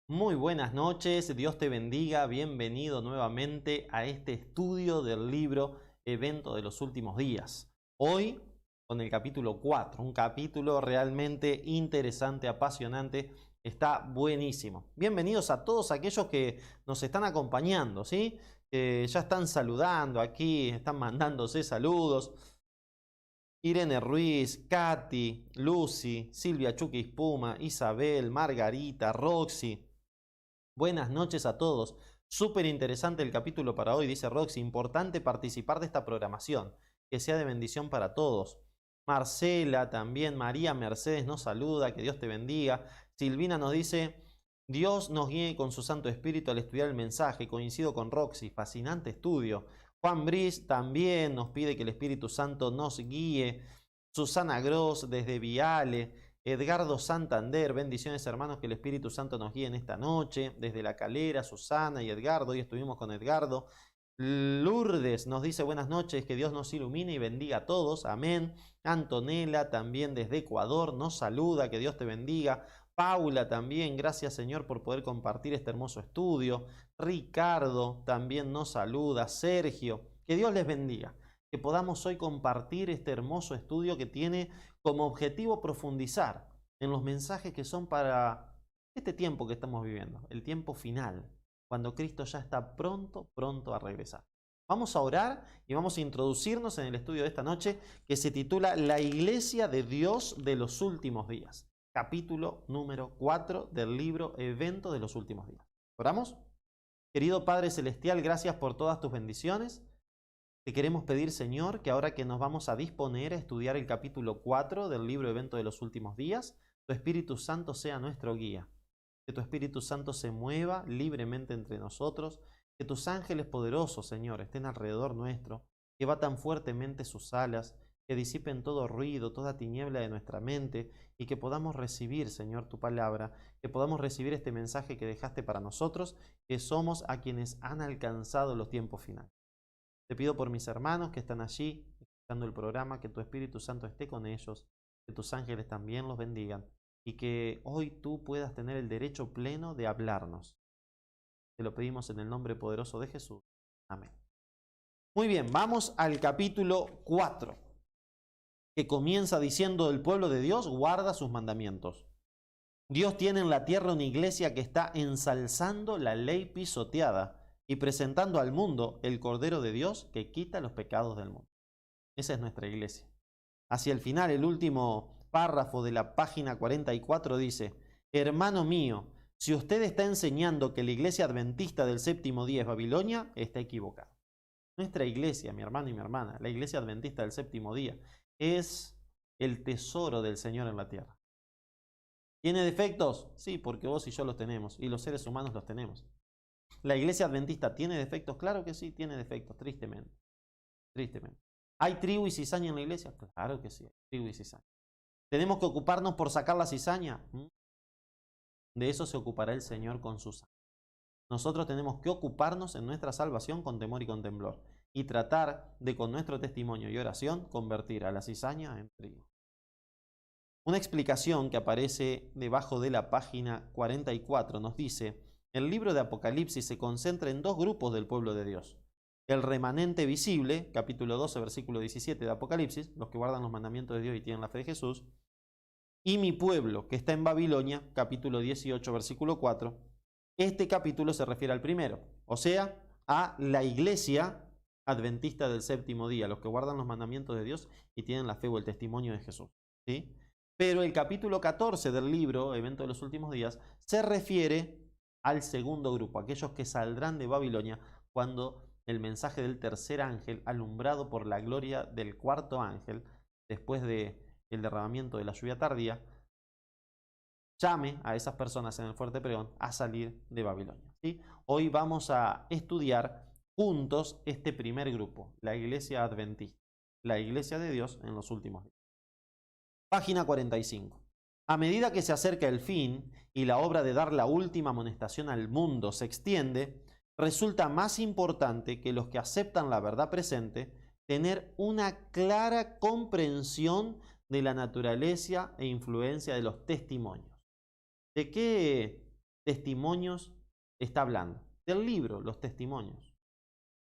Muy buenas noches, Dios te bendiga, bienvenido nuevamente a este estudio del libro Evento de los Últimos Días. Hoy con el capítulo 4, un capítulo realmente interesante, apasionante, está buenísimo. Bienvenidos a todos aquellos que nos están acompañando, ¿sí? Ya están saludando aquí, están mandándose saludos. Irene Ruiz, Katy, Lucy, Silvia Chucky Espuma, Isabel, Margarita, Roxy. Buenas noches a todos. Súper interesante el capítulo para hoy, dice Roxy. Importante participar de esta programación. Que sea de bendición para todos. Marcela también, María Mercedes nos saluda, que Dios te bendiga. Silvina nos dice, Dios nos guíe con su Santo Espíritu al estudiar el mensaje. Coincido con Roxy, fascinante estudio. Juan Brice también nos pide que el Espíritu Santo nos guíe. Susana Gross desde Viale. Edgardo Santander, bendiciones hermanos, que el Espíritu Santo nos guíe en esta noche. Desde La Calera, Susana y Edgardo, hoy estuvimos con Edgardo. Lourdes nos dice buenas noches, que Dios nos ilumine y bendiga a todos, amén. Antonella también desde Ecuador nos saluda, que Dios te bendiga. Paula también, gracias Señor por poder compartir este hermoso estudio. Ricardo también nos saluda. Sergio, que Dios les bendiga. Que podamos hoy compartir este hermoso estudio que tiene como objetivo profundizar en los mensajes que son para este tiempo que estamos viviendo, el tiempo final, cuando Cristo ya está pronto a regresar. Vamos a orar y vamos a introducirnos en el estudio de esta noche que se titula La Iglesia de Dios de los Últimos Días, capítulo número 4 del libro Evento de los Últimos Días. ¿Oramos? Querido Padre Celestial, gracias por todas tus bendiciones. Te queremos pedir, Señor, que ahora que nos vamos a disponer a estudiar el capítulo 4 del libro Evento de los Últimos Días, tu Espíritu Santo sea nuestro guía. Que tu Espíritu Santo se mueva libremente entre nosotros. Que tus ángeles poderosos, Señor, estén alrededor nuestro. Que batan fuertemente sus alas. Que disipen todo ruido, toda tiniebla de nuestra mente. Y que podamos recibir, Señor, tu palabra. Que podamos recibir este mensaje que dejaste para nosotros, que somos a quienes han alcanzado los tiempos finales. Te pido por mis hermanos que están allí, escuchando el programa, que tu Espíritu Santo esté con ellos, que tus ángeles también los bendigan y que hoy tú puedas tener el derecho pleno de hablarnos. Te lo pedimos en el nombre poderoso de Jesús. Amén. Muy bien, vamos al capítulo 4, que comienza diciendo: el pueblo de Dios guarda sus mandamientos. Dios tiene en la tierra una iglesia que está ensalzando la ley pisoteada y presentando al mundo el Cordero de Dios que quita los pecados del mundo. Esa es nuestra iglesia. Hacia el final, el último párrafo de la página 44 dice: hermano mío, si usted está enseñando que la iglesia adventista del séptimo día es Babilonia, está equivocado. Nuestra iglesia, mi hermano y mi hermana, la iglesia adventista del séptimo día, es el tesoro del Señor en la tierra. ¿Tiene defectos? Sí, porque vos y yo los tenemos, y los seres humanos los tenemos. ¿La iglesia adventista tiene defectos? Claro que sí, tiene defectos, tristemente. Tristemente. ¿Hay trigo y cizaña en la iglesia? Claro que sí, trigo y cizaña. ¿Tenemos que ocuparnos por sacar la cizaña? De eso se ocupará el Señor con su sangre. Nosotros tenemos que ocuparnos en nuestra salvación con temor y con temblor y tratar de, con nuestro testimonio y oración, convertir a la cizaña en trigo. Una explicación que aparece debajo de la página 44 nos dice: el libro de Apocalipsis se concentra en dos grupos del pueblo de Dios. El remanente visible, capítulo 12, versículo 17 de Apocalipsis, los que guardan los mandamientos de Dios y tienen la fe de Jesús, y mi pueblo, que está en Babilonia, capítulo 18, versículo 4. Este capítulo se refiere al primero, o sea, a la iglesia adventista del séptimo día, los que guardan los mandamientos de Dios y tienen la fe o el testimonio de Jesús, ¿sí? Pero el capítulo 14 del libro, Evento de los Últimos Días, se refiere al segundo grupo, aquellos que saldrán de Babilonia cuando el mensaje del tercer ángel, alumbrado por la gloria del cuarto ángel, después del derramamiento de la lluvia tardía, llame a esas personas en el fuerte pregón a salir de Babilonia, ¿sí? Hoy vamos a estudiar juntos este primer grupo, la iglesia adventista, la iglesia de Dios en los últimos días. Página 45. A medida que se acerca el fin y la obra de dar la última amonestación al mundo se extiende, resulta más importante que los que aceptan la verdad presente tener una clara comprensión de la naturaleza e influencia de los testimonios. ¿De qué testimonios está hablando? Del libro, los testimonios.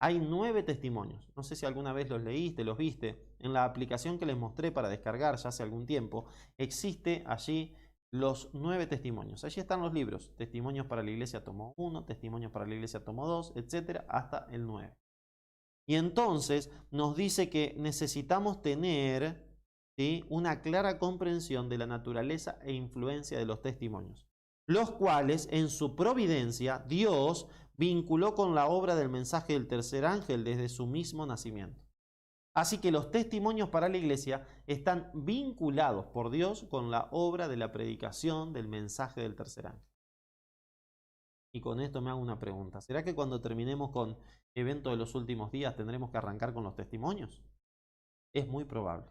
Hay 9 testimonios. No sé si alguna vez los leíste, los viste. En la aplicación que les mostré para descargar ya hace algún tiempo, existe allí los 9 testimonios. Allí están los libros. Testimonios para la Iglesia tomo 1, Testimonios para la Iglesia tomo 2, etcétera, hasta el 9. Y entonces nos dice que necesitamos tener, ¿sí?, una clara comprensión de la naturaleza e influencia de los testimonios, los cuales en su providencia Dios vinculó con la obra del mensaje del tercer ángel desde su mismo nacimiento. Así que los testimonios para la iglesia están vinculados por Dios con la obra de la predicación del mensaje del tercer ángel. Y con esto me hago una pregunta. ¿Será que cuando terminemos con Evento de los Últimos Días tendremos que arrancar con los testimonios? Es muy probable.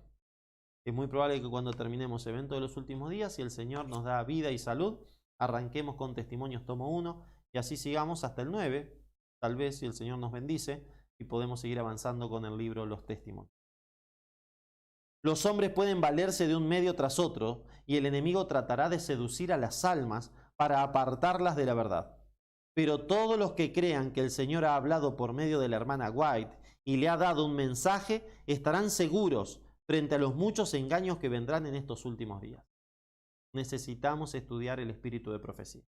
Es muy probable que cuando terminemos Evento de los Últimos Días, si el Señor nos da vida y salud, arranquemos con Testimonios tomo 1 y así sigamos hasta el 9, tal vez si el Señor nos bendice, y podemos seguir avanzando con el libro Los Testimonios. Los hombres pueden valerse de un medio tras otro y el enemigo tratará de seducir a las almas para apartarlas de la verdad. Pero todos los que crean que el Señor ha hablado por medio de la hermana White y le ha dado un mensaje estarán seguros frente a los muchos engaños que vendrán en estos últimos días. Necesitamos estudiar el espíritu de profecía.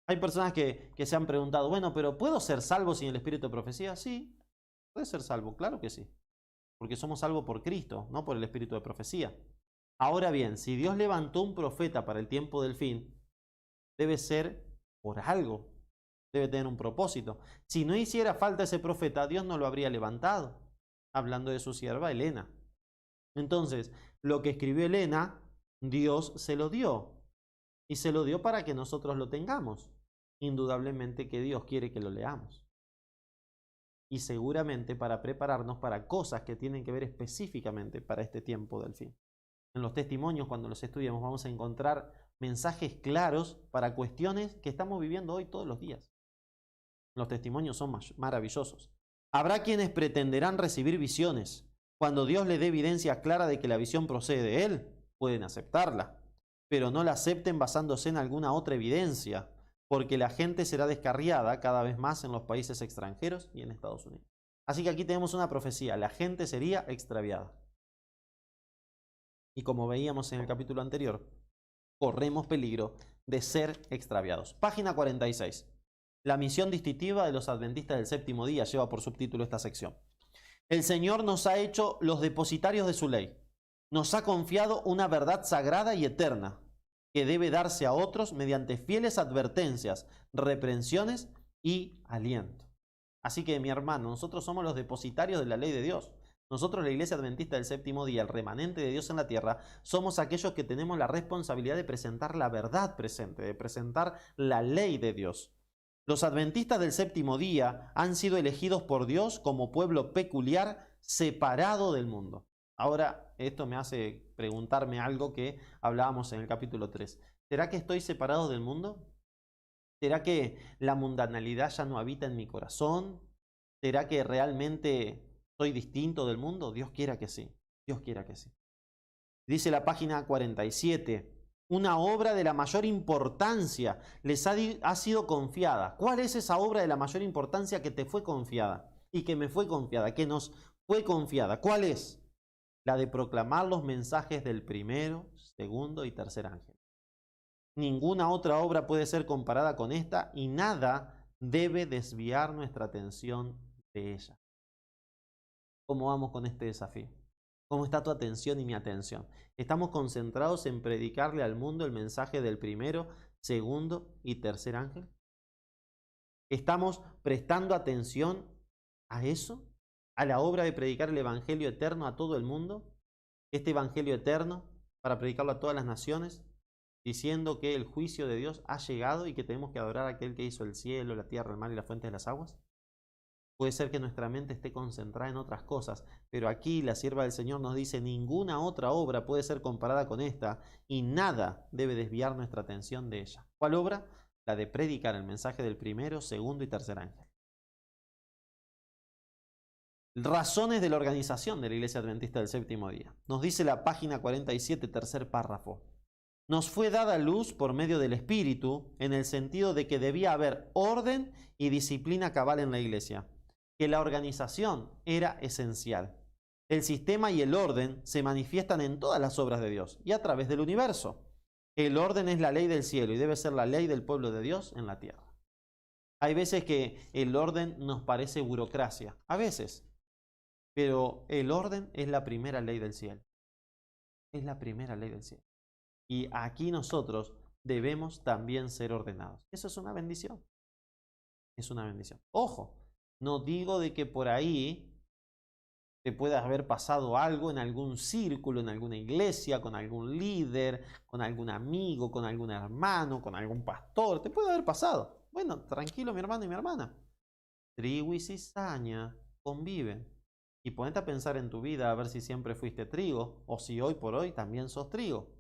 Hay personas que se han preguntado, bueno, pero ¿puedo ser salvo sin el espíritu de profecía? Sí, puede ser salvo, claro que sí. Porque somos salvos por Cristo, no por el espíritu de profecía. Ahora bien, si Dios levantó un profeta para el tiempo del fin, debe ser por algo, debe tener un propósito. Si no hiciera falta ese profeta, Dios no lo habría levantado. Hablando de su sierva Elena. Entonces, lo que escribió Elena, Dios se lo dio. Y se lo dio para que nosotros lo tengamos. Indudablemente que Dios quiere que lo leamos. Y seguramente para prepararnos para cosas que tienen que ver específicamente para este tiempo del fin. En los testimonios, cuando los estudiamos, vamos a encontrar mensajes claros para cuestiones que estamos viviendo hoy todos los días. Los testimonios son maravillosos. Habrá quienes pretenderán recibir visiones. Cuando Dios les dé evidencia clara de que la visión procede de Él, pueden aceptarla. Pero no la acepten basándose en alguna otra evidencia, porque la gente será descarriada cada vez más en los países extranjeros y en Estados Unidos. Así que aquí tenemos una profecía, la gente sería extraviada. Y como veíamos en el capítulo anterior, corremos peligro de ser extraviados. Página 46. La misión distintiva de los adventistas del séptimo día lleva por subtítulo esta sección. El Señor nos ha hecho los depositarios de su ley. Nos ha confiado una verdad sagrada y eterna, que debe darse a otros mediante fieles advertencias, reprensiones y aliento. Así que, mi hermano, nosotros somos los depositarios de la ley de Dios. Nosotros, la Iglesia Adventista del Séptimo Día, el remanente de Dios en la tierra, somos aquellos que tenemos la responsabilidad de presentar la verdad presente, de presentar la ley de Dios. Los adventistas del Séptimo Día han sido elegidos por Dios como pueblo peculiar, separado del mundo. Ahora, esto me hace preguntarme algo que hablábamos en el capítulo 3. ¿Será que estoy separado del mundo? ¿Será que la mundanalidad ya no habita en mi corazón? ¿Será que realmente soy distinto del mundo? Dios quiera que sí. Dios quiera que sí. Dice la página 47. Una obra de la mayor importancia les ha sido confiada. ¿Cuál es esa obra de la mayor importancia que te fue confiada? Y que me fue confiada, que nos fue confiada. ¿Cuál es? La de proclamar los mensajes del primero, segundo y tercer ángel. Ninguna otra obra puede ser comparada con esta y nada debe desviar nuestra atención de ella. ¿Cómo vamos con este desafío? ¿Cómo está tu atención y mi atención? ¿Estamos concentrados en predicarle al mundo el mensaje del primero, segundo y tercer ángel? ¿Estamos prestando atención a eso? ¿A la obra de predicar el evangelio eterno a todo el mundo? Este evangelio eterno para predicarlo a todas las naciones, diciendo que el juicio de Dios ha llegado y que tenemos que adorar a aquel que hizo el cielo, la tierra, el mar y la fuente de las aguas. Puede ser que nuestra mente esté concentrada en otras cosas, pero aquí la sierva del Señor nos dice: ninguna otra obra puede ser comparada con esta y nada debe desviar nuestra atención de ella. ¿Cuál obra? La de predicar el mensaje del primero, segundo y tercer ángel. Razones de la organización de la Iglesia Adventista del Séptimo Día. Nos dice la página 47, tercer párrafo. nos fue dada luz por medio del Espíritu, en el sentido de que debía haber orden y disciplina cabal en la iglesia, que la organización era esencial. El sistema y el orden se manifiestan en todas las obras de Dios y a través del universo. El orden es la ley del cielo y debe ser la ley del pueblo de Dios en la tierra. Hay veces que el orden nos parece burocracia, a veces, pero el orden es la primera ley del cielo. Es la primera ley del cielo. Y aquí nosotros debemos también ser ordenados. Eso es una bendición. Es una bendición. Ojo, no digo de que por ahí te pueda haber pasado algo en algún círculo, en alguna iglesia, con algún líder, con algún amigo, con algún hermano, con algún pastor. Te puede haber pasado. Bueno, tranquilo mi hermano y mi hermana. Trigo y cizaña conviven. Y ponete a pensar en tu vida a ver si siempre fuiste trigo o si hoy por hoy también sos trigo.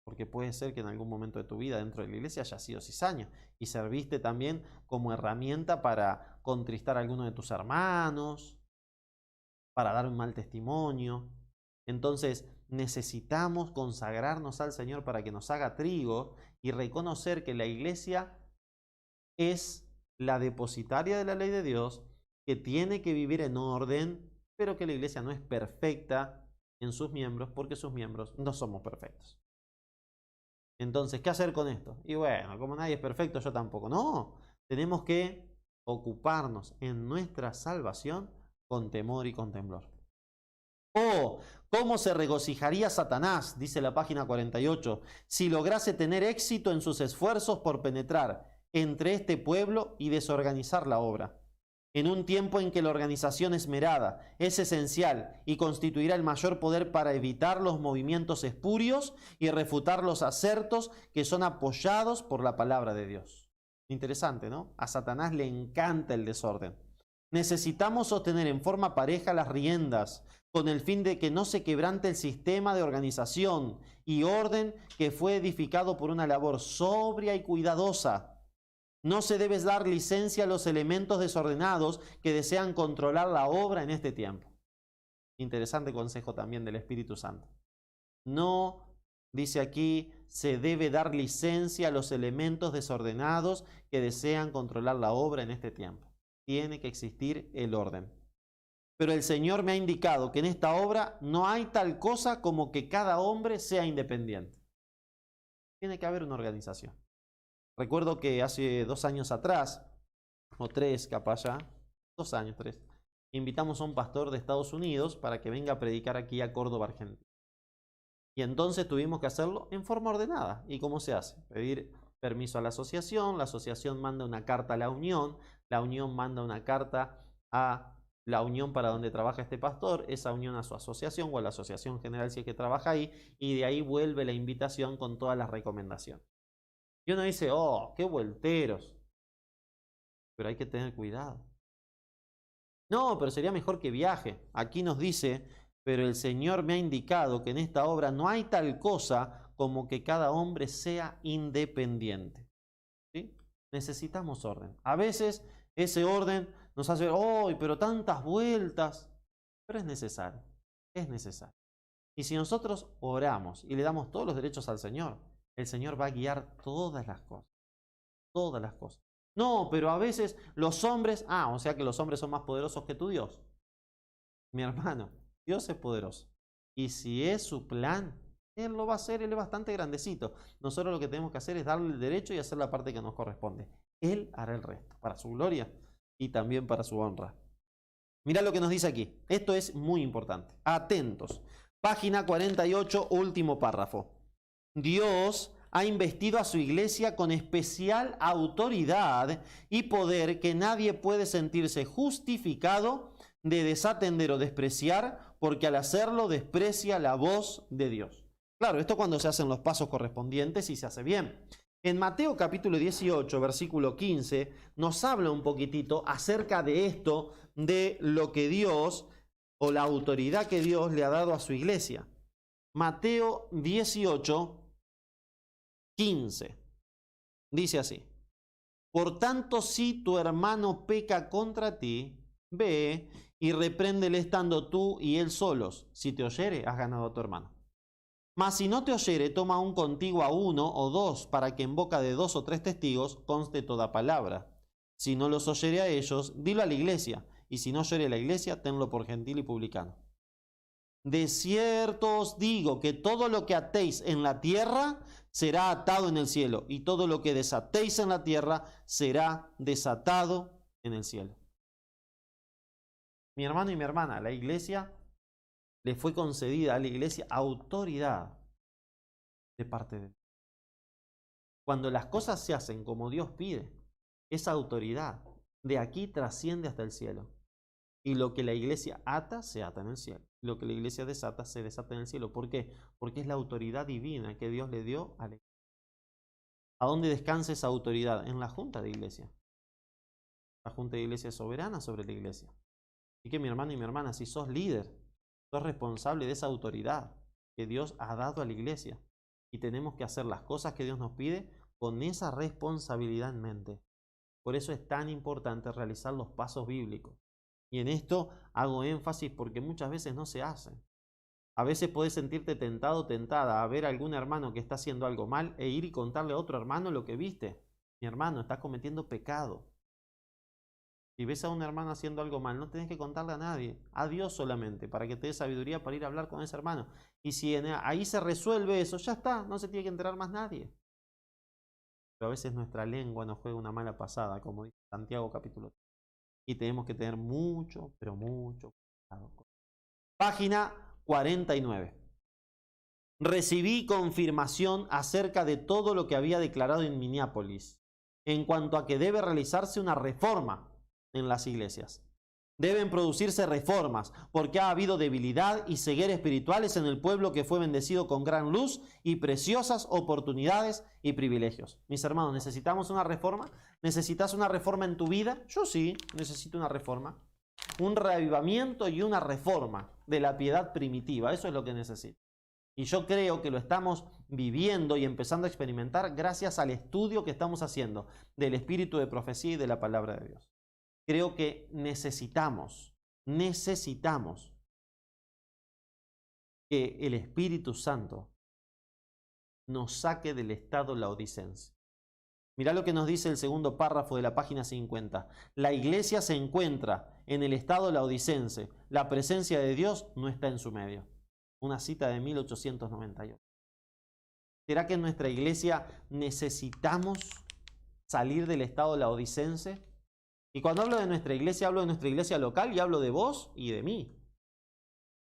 Porque puede ser que en algún momento de tu vida dentro de la iglesia haya sido cizaña y serviste también como herramienta para contristar a alguno de tus hermanos, para dar un mal testimonio. Entonces necesitamos consagrarnos al Señor para que nos haga trigo y reconocer que la iglesia es la depositaria de la ley de Dios, que tiene que vivir en orden, pero que la iglesia no es perfecta en sus miembros porque sus miembros no somos perfectos. Entonces, ¿qué hacer con esto? Y bueno, como nadie es perfecto, yo tampoco. No, tenemos que ocuparnos en nuestra salvación con temor y con temblor. Oh, ¿cómo se regocijaría Satanás, dice la página 48, si lograse tener éxito en sus esfuerzos por penetrar entre este pueblo y desorganizar la obra? En un tiempo en que la organización esmerada es esencial y constituirá el mayor poder para evitar los movimientos espurios y refutar los acertos que son apoyados por la palabra de Dios. Interesante, ¿no? A Satanás le encanta el desorden. Necesitamos sostener en forma pareja las riendas con el fin de que no se quebrante el sistema de organización y orden que fue edificado por una labor sobria y cuidadosa. No se debe dar licencia a los elementos desordenados que desean controlar la obra en este tiempo. Interesante consejo también del Espíritu Santo. No, dice aquí, se debe dar licencia a los elementos desordenados que desean controlar la obra en este tiempo. Tiene que existir el orden. Pero el Señor me ha indicado que en esta obra no hay tal cosa como que cada hombre sea independiente. Tiene que haber una organización. Recuerdo que hace 2 años atrás, o 3 capaz ya, 2 años, 3, invitamos a un pastor de Estados Unidos para que venga a predicar aquí a Córdoba, Argentina. Y entonces tuvimos que hacerlo en forma ordenada. ¿Y cómo se hace? Pedir permiso a la asociación manda una carta a la unión manda una carta a la unión para donde trabaja este pastor, esa unión a su asociación o a la asociación general si es que trabaja ahí, y de ahí vuelve la invitación con todas las recomendaciones. Y uno dice, oh, qué vuelteros. Pero hay que tener cuidado. No, pero sería mejor que viaje. Aquí nos dice, pero el Señor me ha indicado que en esta obra no hay tal cosa como que cada hombre sea independiente. ¿Sí? Necesitamos orden. A veces ese orden nos hace ver, oh, pero tantas vueltas. Pero es necesario. Es necesario. Y si nosotros oramos y le damos todos los derechos al Señor, el Señor va a guiar todas las cosas. Todas las cosas. No, pero a veces los hombres... o sea que los hombres son más poderosos que tu Dios. Mi hermano, Dios es poderoso. Y si es su plan, Él lo va a hacer. Él es bastante grandecito. Nosotros lo que tenemos que hacer es darle el derecho y hacer la parte que nos corresponde. Él hará el resto, para su gloria y también para su honra. Mirá lo que nos dice aquí. Esto es muy importante. Atentos. Página 48, último párrafo. Dios ha investido a su iglesia con especial autoridad y poder que nadie puede sentirse justificado de desatender o despreciar, porque al hacerlo desprecia la voz de Dios. Claro, esto cuando se hacen los pasos correspondientes y se hace bien. En Mateo capítulo 18, versículo 15, nos habla un poquitito acerca de esto, de lo que Dios o la autoridad que Dios le ha dado a su iglesia. Mateo 18, 15. Dice así: por tanto, si tu hermano peca contra ti, ve y repréndele estando tú y él solos. Si te oyere, has ganado a tu hermano. Mas si no te oyere, toma aún contigo a 1 o 2, para que en boca de 2 o 3 testigos conste toda palabra. Si no los oyere a ellos, dilo a la iglesia, y si no oyere a la iglesia, tenlo por gentil y publicano. De cierto os digo que todo lo que atéis en la tierra será atado en el cielo, y todo lo que desatéis en la tierra será desatado en el cielo. Mi hermano y mi hermana, la iglesia le fue concedida a la iglesia autoridad de parte de Dios. Cuando las cosas se hacen como Dios pide, esa autoridad de aquí trasciende hasta el cielo. Y lo que la iglesia ata, se ata en el cielo. Lo que la iglesia desata, se desata en el cielo. ¿Por qué? Porque es la autoridad divina que Dios le dio a la iglesia. ¿A dónde descansa esa autoridad? En la junta de iglesia. La junta de iglesia es soberana sobre la iglesia. Así que mi hermano y mi hermana, si sos líder, sos responsable de esa autoridad que Dios ha dado a la iglesia. Y tenemos que hacer las cosas que Dios nos pide con esa responsabilidad en mente. Por eso es tan importante realizar los pasos bíblicos. Y en esto hago énfasis porque muchas veces no se hacen. A veces podés sentirte tentado o tentada a ver a algún hermano que está haciendo algo mal e ir y contarle a otro hermano lo que viste. Mi hermano, está cometiendo pecado. Si ves a un hermano haciendo algo mal, no tenés que contarle a nadie, a Dios solamente, para que te dé sabiduría para ir a hablar con ese hermano. Y si ahí se resuelve eso, ya está, no se tiene que enterar más nadie. Pero a veces nuestra lengua nos juega una mala pasada, como dice Santiago capítulo 3. Y tenemos que tener mucho, pero mucho cuidado. Página 49. Recibí confirmación acerca de todo lo que había declarado en Minneapolis, en cuanto a que debe realizarse una reforma en las iglesias. Deben producirse reformas, porque ha habido debilidad y ceguera espirituales en el pueblo que fue bendecido con gran luz y preciosas oportunidades y privilegios. Mis hermanos, ¿necesitamos una reforma? ¿Necesitas una reforma en tu vida? Yo sí, necesito una reforma. Un reavivamiento y una reforma de la piedad primitiva. Eso es lo que necesito. Y yo creo que lo estamos viviendo y empezando a experimentar gracias al estudio que estamos haciendo del espíritu de profecía y de la palabra de Dios. Creo que necesitamos que el Espíritu Santo nos saque del estado laodicense. Mirá lo que nos dice el segundo párrafo de la página 50. La iglesia se encuentra en el estado laodicense. La presencia de Dios no está en su medio. Una cita de 1898. ¿Será que en nuestra iglesia necesitamos salir del estado laodicense? Y cuando hablo de nuestra iglesia, hablo de nuestra iglesia local y hablo de vos y de mí.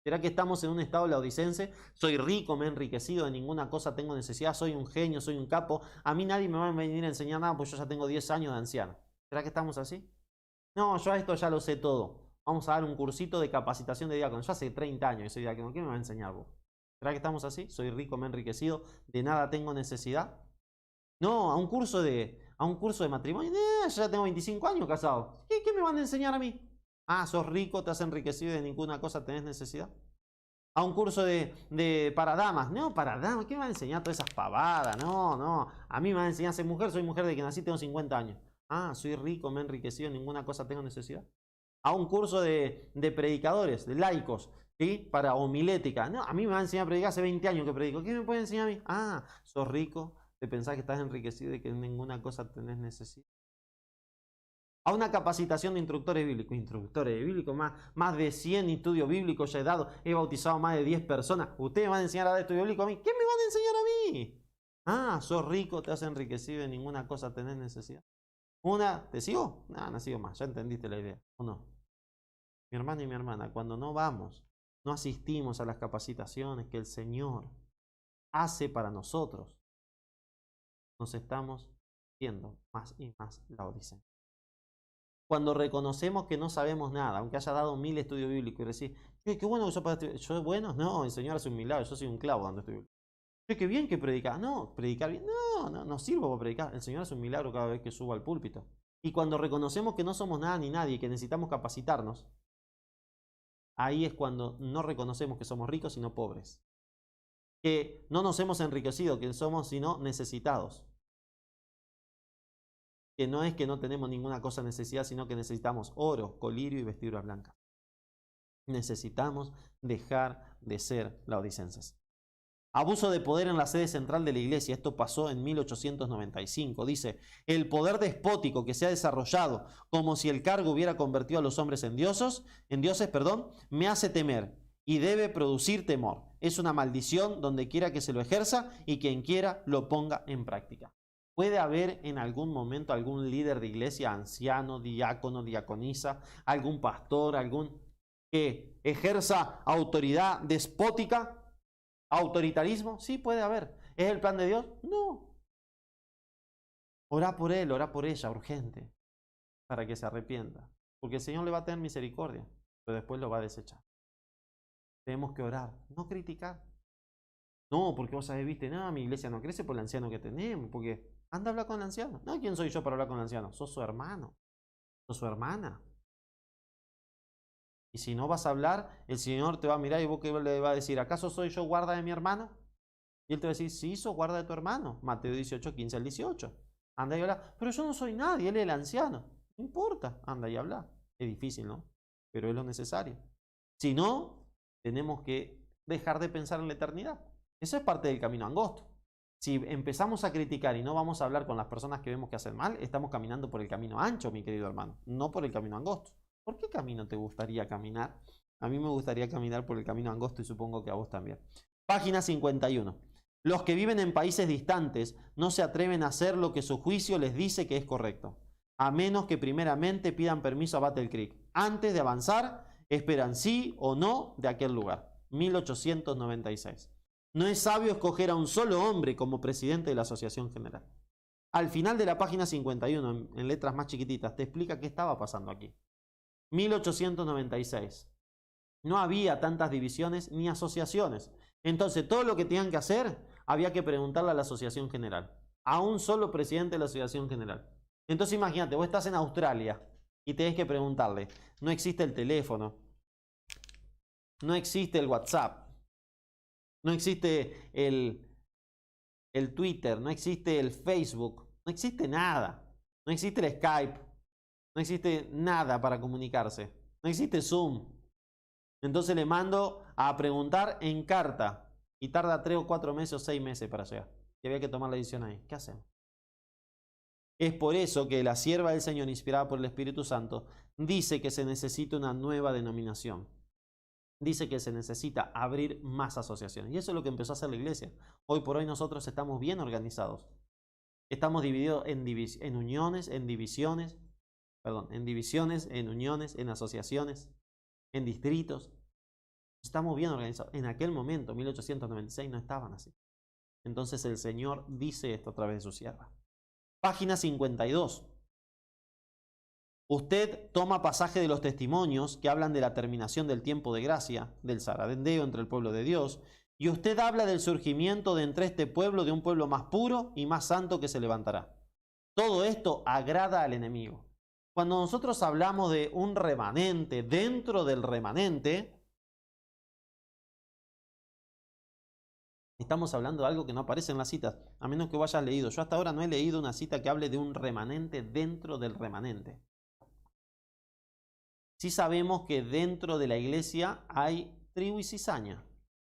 ¿Será que estamos en un estado laodicense? Soy rico, me he enriquecido, de ninguna cosa tengo necesidad, soy un genio, soy un capo. A mí nadie me va a venir a enseñar nada porque yo ya tengo 10 años de anciano. ¿Será que estamos así? No, yo a esto ya lo sé todo. Vamos a dar un cursito de capacitación de diácono. Yo hace 30 años soy diácono. ¿Qué me va a enseñar vos? ¿Será que estamos así? Soy rico, me he enriquecido, de nada tengo necesidad. No, a un curso de matrimonio. Yo ya tengo 25 años casado. ¿Qué me van a enseñar a mí? Ah, sos rico, te has enriquecido y de ninguna cosa tenés necesidad. A un curso para damas. No, para damas, ¿qué me van a enseñar todas esas pavadas? No. A mí me van a enseñar a ser mujer, soy mujer de que nací, tengo 50 años. Ah, soy rico, me he enriquecido, ninguna cosa tengo necesidad. A un curso de predicadores, de laicos, ¿sí? Para homilética. No, a mí me van a enseñar a predicar hace 20 años que predico. ¿Qué me puede enseñar a mí? Ah, sos rico, te pensás que estás enriquecido y que ninguna cosa tenés necesidad. A una capacitación de instructores bíblicos, más de 100 estudios bíblicos ya he dado, he bautizado más de 10 personas. ¿Ustedes me van a enseñar a dar estudio bíblico a mí? ¿Qué me van a enseñar a mí? Ah, sos rico, te has enriquecido y ninguna cosa tenés necesidad. ¿Te sigo? No sigo más, ya entendiste la idea, ¿o no? Mi hermano y mi hermana, cuando no asistimos a las capacitaciones que el Señor hace para nosotros, nos estamos viendo más y más laodicenses. Cuando reconocemos que no sabemos nada, aunque haya dado 1000 estudios bíblicos, y decir, qué bueno que yo para estudiar. ¿Yo bueno? No, el Señor hace un milagro, yo soy un clavo dando estudio bíblico. Qué bien que predicar. No, predicar bien. No sirvo para predicar. El Señor hace un milagro cada vez que subo al púlpito. Y cuando reconocemos que no somos nada ni nadie, que necesitamos capacitarnos, ahí es cuando no reconocemos que somos ricos sino pobres. Que no nos hemos enriquecido, que somos sino necesitados. Que no es que no tenemos ninguna cosa de necesidad, sino que necesitamos oro, colirio y vestiduras blancas. Necesitamos dejar de ser laodicenses. Abuso de poder en la sede central de la iglesia. Esto pasó en 1895. Dice, el poder despótico que se ha desarrollado como si el cargo hubiera convertido a los hombres en dioses, me hace temer y debe producir temor. Es una maldición donde quiera que se lo ejerza y quien quiera lo ponga en práctica. ¿Puede haber en algún momento algún líder de iglesia, anciano, diácono, diaconisa, algún pastor, algún que ejerza autoridad despótica, autoritarismo? Sí, puede haber. ¿Es el plan de Dios? No. Orá por él, orá por ella, urgente, para que se arrepienta. Porque el Señor le va a tener misericordia, pero después lo va a desechar. Tenemos que orar, no criticar. No, porque vos sabés, viste, no, mi iglesia no crece por el anciano que tenemos, porque anda a hablar con el anciano. No, ¿quién soy yo para hablar con el anciano? Sos su hermano, sos su hermana. Y si no vas a hablar, el Señor te va a mirar y vos que le va a decir, ¿acaso soy yo guarda de mi hermano? Y él te va a decir, sí, sos guarda de tu hermano. Mateo 18, 15 al 18. Anda y habla. Pero yo no soy nadie, él es el anciano. No importa, anda y habla. Es difícil, ¿no? Pero es lo necesario. Si no, tenemos que dejar de pensar en la eternidad. Eso es parte del camino angosto. Si empezamos a criticar y no vamos a hablar con las personas que vemos que hacen mal, estamos caminando por el camino ancho, mi querido hermano, no por el camino angosto. ¿Por qué camino te gustaría caminar? A mí me gustaría caminar por el camino angosto y supongo que a vos también. Página 51. Los que viven en países distantes no se atreven a hacer lo que su juicio les dice que es correcto, a menos que primeramente pidan permiso a Battle Creek. Antes de avanzar, esperan sí o no de aquel lugar. 1896. No es sabio escoger a un solo hombre como presidente de la Asociación General. Al final de la página 51, en letras más chiquititas, te explica qué estaba pasando aquí. 1896. No había tantas divisiones ni asociaciones. Entonces, todo lo que tenían que hacer, había que preguntarle a la Asociación General. A un solo presidente de la Asociación General. Entonces, imagínate, vos estás en Australia y tenés que preguntarle. No existe el teléfono. No existe el WhatsApp. No existe el Twitter. No existe el Facebook. No existe nada. No existe el Skype. No existe nada para comunicarse. No existe Zoom. Entonces le mando a preguntar en carta. Y tarda 3 o 4 meses o 6 meses para llegar. Y había que tomar la decisión ahí. ¿Qué hacemos? Es por eso que la sierva del Señor, inspirada por el Espíritu Santo, dice que se necesita una nueva denominación. Dice que se necesita abrir más asociaciones. Y eso es lo que empezó a hacer la iglesia. Hoy por hoy nosotros estamos bien organizados. Estamos divididos en uniones, en divisiones, en uniones, en asociaciones, en distritos. Estamos bien organizados. En aquel momento, 1896, no estaban así. Entonces el Señor dice esto a través de su sierva. Página 52. Usted toma pasaje de los testimonios que hablan de la terminación del tiempo de gracia, del zarandeo entre el pueblo de Dios, y usted habla del surgimiento de entre este pueblo de un pueblo más puro y más santo que se levantará. Todo esto agrada al enemigo. Cuando nosotros hablamos de un remanente, dentro del remanente, estamos hablando de algo que no aparece en las citas, a menos que hayas leído. Yo hasta ahora no he leído una cita que hable de un remanente dentro del remanente. Sí sabemos que dentro de la iglesia hay trigo y cizaña.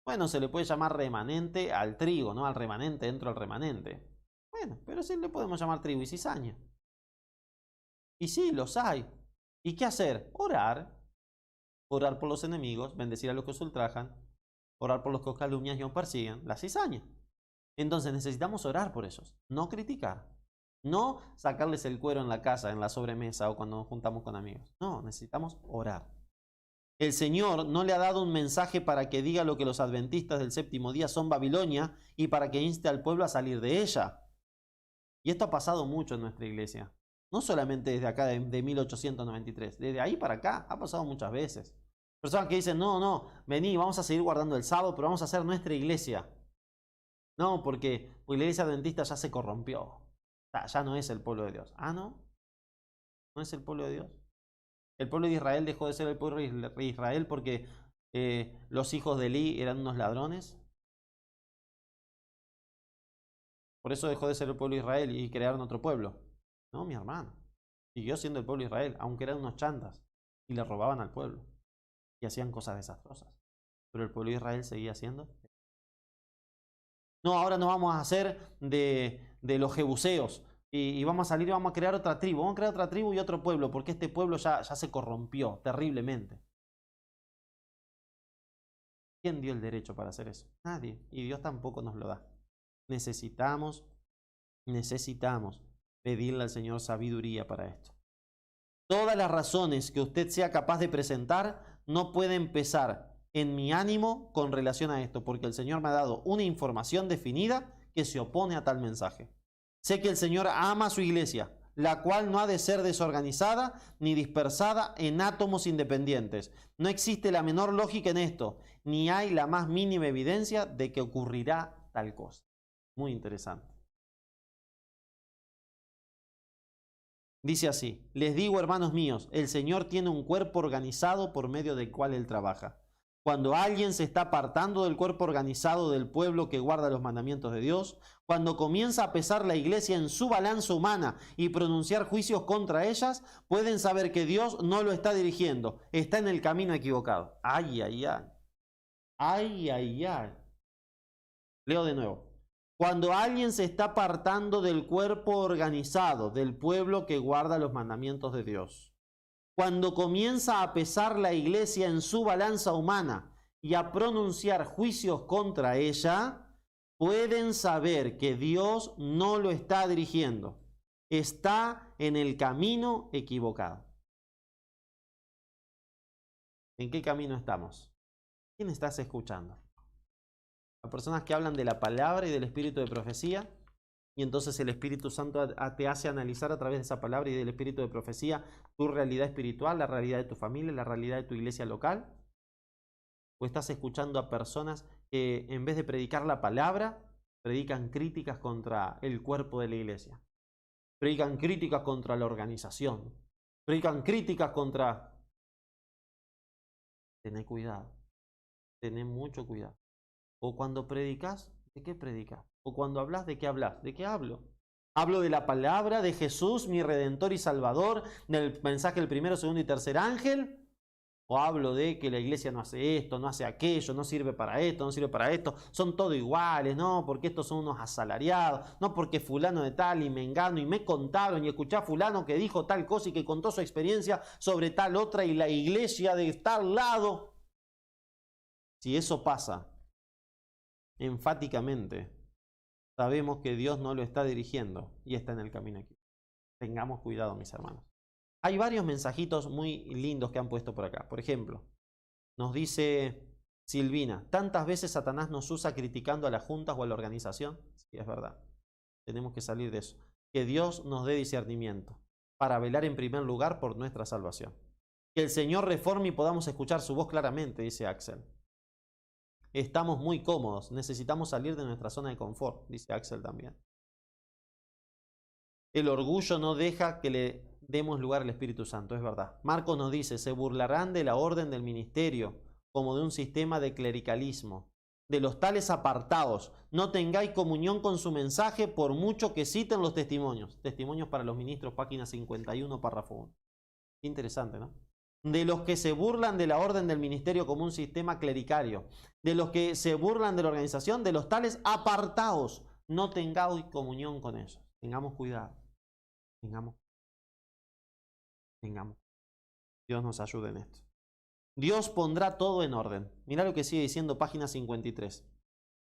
Bueno, se le puede llamar remanente al trigo, ¿no? Al remanente dentro del remanente. Bueno, pero sí le podemos llamar trigo y cizaña. Y sí, los hay. ¿Y qué hacer? Orar. Orar por los enemigos, bendecir a los que os ultrajan, orar por los que os calumnian y os persiguen, la cizaña. Entonces necesitamos orar por ellos, no criticar. No sacarles el cuero en la casa, en la sobremesa o cuando nos juntamos con amigos. No, necesitamos orar. El Señor no le ha dado un mensaje para que diga lo que los adventistas del séptimo día son Babilonia y para que inste al pueblo a salir de ella. Y esto ha pasado mucho en nuestra iglesia. No solamente desde acá de 1893. Desde ahí para acá ha pasado muchas veces. Personas que dicen, no, vení, vamos a seguir guardando el sábado, pero vamos a hacer nuestra iglesia. No, porque la iglesia adventista ya se corrompió. Ya no es el pueblo de Dios. Ah, ¿no? ¿No es el pueblo de Dios? El pueblo de Israel dejó de ser el pueblo de Israel porque los hijos de Elí eran unos ladrones. Por eso dejó de ser el pueblo de Israel y crearon otro pueblo. No, mi hermano. Siguió siendo el pueblo de Israel, aunque eran unos chantas y le robaban al pueblo y hacían cosas desastrosas. Pero el pueblo de Israel seguía siendo No, ahora no vamos a hacer de los jebuseos y vamos a salir y vamos a crear otra tribu. Vamos a crear otra tribu y otro pueblo, porque este pueblo ya se corrompió terriblemente. ¿Quién dio el derecho para hacer eso? Nadie. Y Dios tampoco nos lo da. Necesitamos pedirle al Señor sabiduría para esto. Todas las razones que usted sea capaz de presentar no pueden pesar en mi ánimo con relación a esto, porque el Señor me ha dado una información definida que se opone a tal mensaje. Sé que el Señor ama a su iglesia, la cual no ha de ser desorganizada ni dispersada en átomos independientes. No existe la menor lógica en esto, ni hay la más mínima evidencia de que ocurrirá tal cosa. Muy interesante. Dice así: les digo, hermanos míos, el Señor tiene un cuerpo organizado por medio del cual Él trabaja. Cuando alguien se está apartando del cuerpo organizado del pueblo que guarda los mandamientos de Dios, cuando comienza a pesar la iglesia en su balanza humana y pronunciar juicios contra ellas, pueden saber que Dios no lo está dirigiendo, está en el camino equivocado. Ay, ay, ay. Ay, ay, ay. Leo de nuevo. Cuando alguien se está apartando del cuerpo organizado del pueblo que guarda los mandamientos de Dios, cuando comienza a pesar la iglesia en su balanza humana y a pronunciar juicios contra ella, pueden saber que Dios no lo está dirigiendo. Está en el camino equivocado. ¿En qué camino estamos? ¿Quién estás escuchando? A personas que hablan de la palabra y del espíritu de profecía, y entonces el Espíritu Santo te hace analizar a través de esa palabra y del espíritu de profecía tu realidad espiritual, la realidad de tu familia, la realidad de tu iglesia local. ¿O estás escuchando a personas que en vez de predicar la palabra, predican críticas contra el cuerpo de la iglesia? Predican críticas contra la organización. Predican críticas contra... Tené cuidado. Tené mucho cuidado. O cuando predicas, ¿de qué predicas? O cuando hablas, ¿de qué hablas? ¿De qué hablo? Hablo de la palabra de Jesús, mi Redentor y Salvador, del mensaje del primero, segundo y tercer ángel. O hablo de que la iglesia no hace esto, no hace aquello, no sirve para esto, no sirve para esto. Son todos iguales, no, porque estos son unos asalariados, no porque fulano de tal y mengano y me contaron y escuché a fulano que dijo tal cosa y que contó su experiencia sobre tal otra y la iglesia de tal lado. Si eso pasa, enfáticamente sabemos que Dios no lo está dirigiendo y está en el camino aquí. Tengamos cuidado, mis hermanos. Hay varios mensajitos muy lindos que han puesto por acá. Por ejemplo, nos dice Silvina: ¿tantas veces Satanás nos usa criticando a las juntas o a la organización? Sí, es verdad. Tenemos que salir de eso. Que Dios nos dé discernimiento para velar en primer lugar por nuestra salvación. Que el Señor reforme y podamos escuchar su voz claramente, dice Axel. Estamos muy cómodos, necesitamos salir de nuestra zona de confort, dice Axel también. El orgullo no deja que le demos lugar al Espíritu Santo, es verdad. Marcos nos dice: se burlarán de la orden del ministerio como de un sistema de clericalismo. De los tales apartados, no tengáis comunión con su mensaje por mucho que citen los testimonios. Testimonios para los ministros, página 51, párrafo 1. Interesante, ¿no? De los que se burlan de la orden del ministerio como un sistema clericario, de los que se burlan de la organización, de los tales apartaos, no tengáis comunión con ellos. Tengamos cuidado. Tengamos. Dios nos ayude en esto. Dios pondrá todo en orden. Mirá lo que sigue diciendo página 53.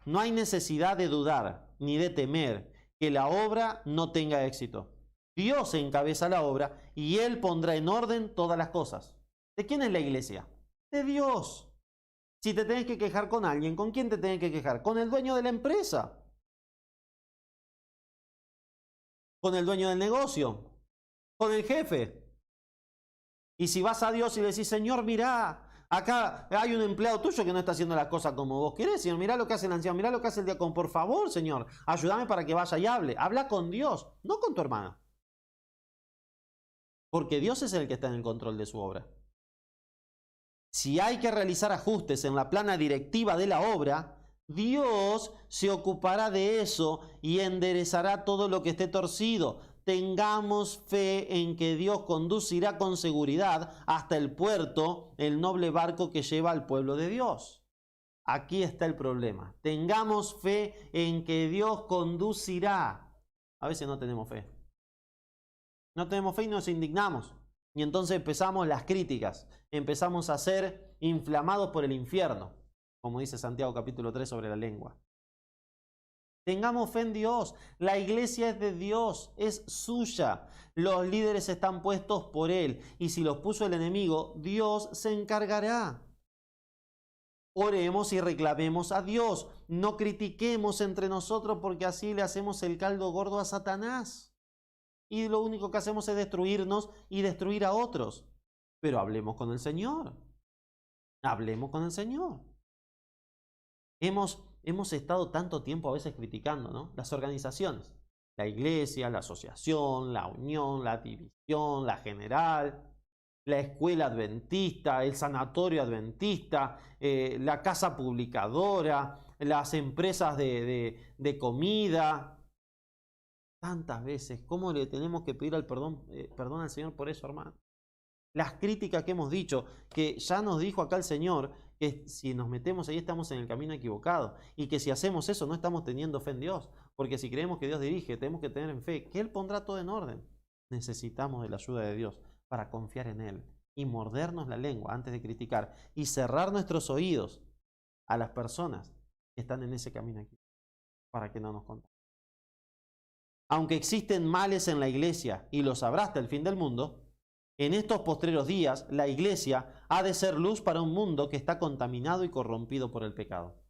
No hay necesidad de dudar ni de temer que la obra no tenga éxito. Dios encabeza la obra y Él pondrá en orden todas las cosas. ¿De quién es la iglesia? De Dios. Si te tenés que quejar con alguien, ¿con quién te tenés que quejar? Con el dueño de la empresa. Con el dueño del negocio. Con el jefe. Y si vas a Dios y le decís: Señor, mirá, acá hay un empleado tuyo que no está haciendo las cosas como vos querés, Señor, mirá lo que hace el anciano, mirá lo que hace el diácono, por favor, Señor, ayúdame para que vaya y hable. Habla con Dios, no con tu hermana. Porque Dios es el que está en el control de su obra. Si hay que realizar ajustes en la plana directiva de la obra, Dios se ocupará de eso y enderezará todo lo que esté torcido. Tengamos fe en que Dios conducirá con seguridad hasta el puerto el noble barco que lleva al pueblo de Dios. Aquí está el problema. Tengamos fe en que Dios conducirá. A veces no tenemos fe. No tenemos fe y nos indignamos. Y entonces empezamos las críticas. Empezamos a ser inflamados por el infierno. Como dice Santiago capítulo 3 sobre la lengua. Tengamos fe en Dios. La iglesia es de Dios, es suya. Los líderes están puestos por Él. Y si los puso el enemigo, Dios se encargará. Oremos y reclamemos a Dios. No critiquemos entre nosotros porque así le hacemos el caldo gordo a Satanás. Y lo único que hacemos es destruirnos y destruir a otros. Pero hablemos con el Señor. Hablemos con el Señor. Hemos estado tanto tiempo a veces criticando, ¿no? Las organizaciones. La iglesia, la asociación, la unión, la división, la general, la escuela adventista, el sanatorio adventista, la casa publicadora, las empresas de comida. Tantas veces, ¿cómo le tenemos que pedir perdón al Señor por eso, hermano? Las críticas que hemos dicho, que ya nos dijo acá el Señor, que si nos metemos ahí estamos en el camino equivocado, y que si hacemos eso no estamos teniendo fe en Dios, porque si creemos que Dios dirige, tenemos que tener en fe, que Él pondrá todo en orden. Necesitamos de la ayuda de Dios para confiar en Él y mordernos la lengua antes de criticar y cerrar nuestros oídos a las personas que están en ese camino aquí, para que no nos contaminen. Aunque existen males en la iglesia y los habrá hasta el fin del mundo, en estos postreros días la iglesia ha de ser luz para un mundo que está contaminado y corrompido por el pecado.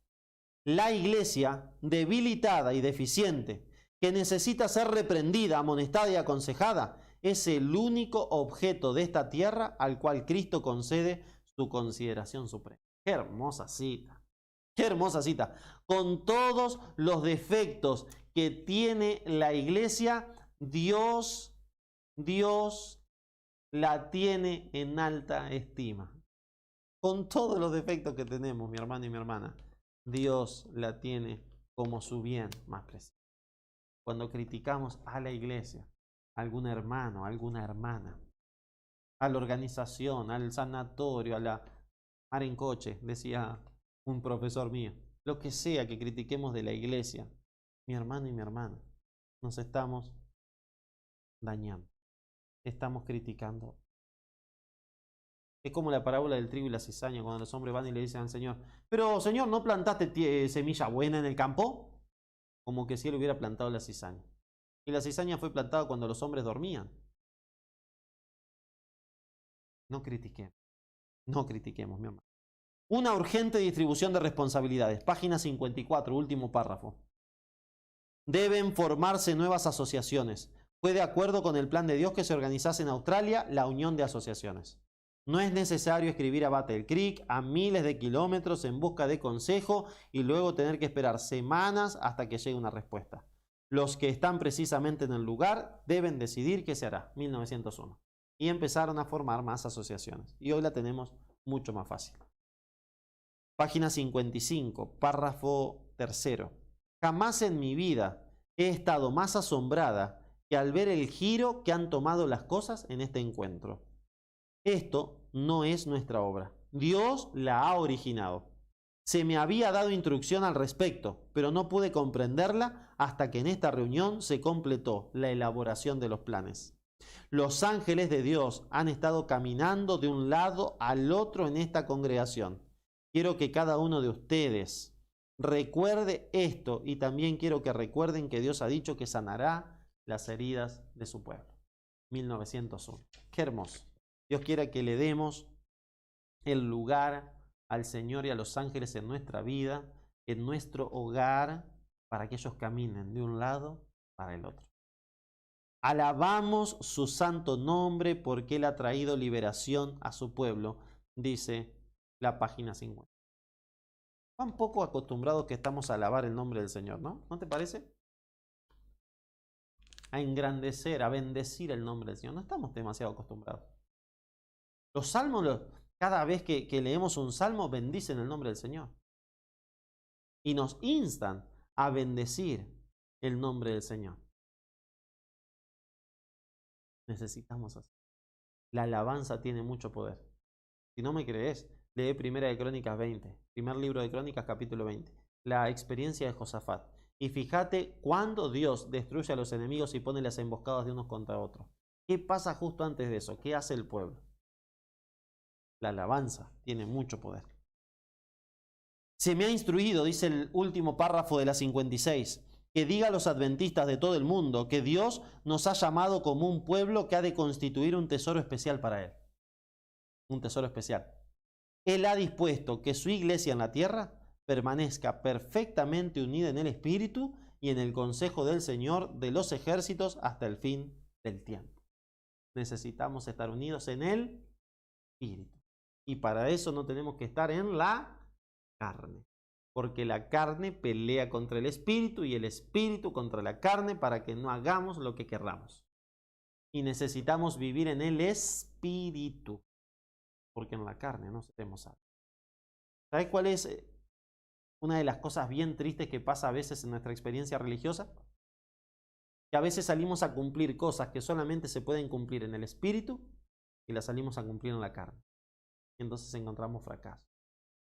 La iglesia, debilitada y deficiente, que necesita ser reprendida, amonestada y aconsejada, es el único objeto de esta tierra al cual Cristo concede su consideración suprema. ¡Qué hermosa cita! ¡Qué hermosa cita! Con todos los defectos que tiene la iglesia, Dios la tiene en alta estima. Con todos los defectos que tenemos, mi hermano y mi hermana, Dios la tiene como su bien más preciado. Cuando criticamos a la iglesia, a algún hermano, a alguna hermana, a la organización, al sanatorio, a la mar en coche, decía un profesor mío, lo que sea que critiquemos de la iglesia, mi hermano y mi hermana, nos estamos dañando, estamos criticando. Es como la parábola del trigo y la cizaña, cuando los hombres van y le dicen al Señor, pero Señor, ¿no plantaste semilla buena en el campo? Como que si Él hubiera plantado la cizaña. Y la cizaña fue plantada cuando los hombres dormían. No critiquemos, mi hermano. Una urgente distribución de responsabilidades. Página 54, último párrafo. Deben formarse nuevas asociaciones. Fue de acuerdo con el plan de Dios que se organizase en Australia la Unión de Asociaciones. No es necesario escribir a Battle Creek a miles de kilómetros en busca de consejo y luego tener que esperar semanas hasta que llegue una respuesta. Los que están precisamente en el lugar deben decidir qué se hará. 1901. Y empezaron a formar más asociaciones. Y hoy la tenemos mucho más fácil. Página 55, párrafo 3. Jamás en mi vida he estado más asombrada que al ver el giro que han tomado las cosas en este encuentro. Esto no es nuestra obra. Dios la ha originado. Se me había dado instrucción al respecto, pero no pude comprenderla hasta que en esta reunión se completó la elaboración de los planes. Los ángeles de Dios han estado caminando de un lado al otro en esta congregación. Quiero que cada uno de ustedes recuerde esto y también quiero que recuerden que Dios ha dicho que sanará las heridas de su pueblo. 1901. Qué hermoso. Dios quiera que le demos el lugar al Señor y a los ángeles en nuestra vida, en nuestro hogar, para que ellos caminen de un lado para el otro. Alabamos su santo nombre porque Él ha traído liberación a su pueblo, dice la página 50. Cuán poco acostumbrados que estamos a alabar el nombre del Señor, ¿no? ¿No te parece? A engrandecer, a bendecir el nombre del Señor. No estamos demasiado acostumbrados. Los salmos, cada vez que leemos un salmo, bendicen el nombre del Señor. Y nos instan a bendecir el nombre del Señor. Necesitamos hacer. La alabanza tiene mucho poder. Si no me crees, lee 1 Crónicas 20. Primer libro de Crónicas, capítulo 20. La experiencia de Josafat. Y fíjate cuando Dios destruye a los enemigos y pone las emboscadas de unos contra otros. ¿Qué pasa justo antes de eso? ¿Qué hace el pueblo? La alabanza tiene mucho poder. Se me ha instruido, dice el último párrafo de la 56, que diga a los adventistas de todo el mundo que Dios nos ha llamado como un pueblo que ha de constituir un tesoro especial para Él. Un tesoro especial. Él ha dispuesto que su iglesia en la tierra permanezca perfectamente unida en el Espíritu y en el consejo del Señor de los ejércitos hasta el fin del tiempo. Necesitamos estar unidos en el Espíritu. Y para eso no tenemos que estar en la carne. Porque la carne pelea contra el Espíritu y el Espíritu contra la carne para que no hagamos lo que querramos. Y necesitamos vivir en el Espíritu. Porque en la carne no seremos salvos. ¿Sabes cuál es una de las cosas bien tristes que pasa a veces en nuestra experiencia religiosa? Que a veces salimos a cumplir cosas que solamente se pueden cumplir en el Espíritu y las salimos a cumplir en la carne. Y entonces encontramos fracaso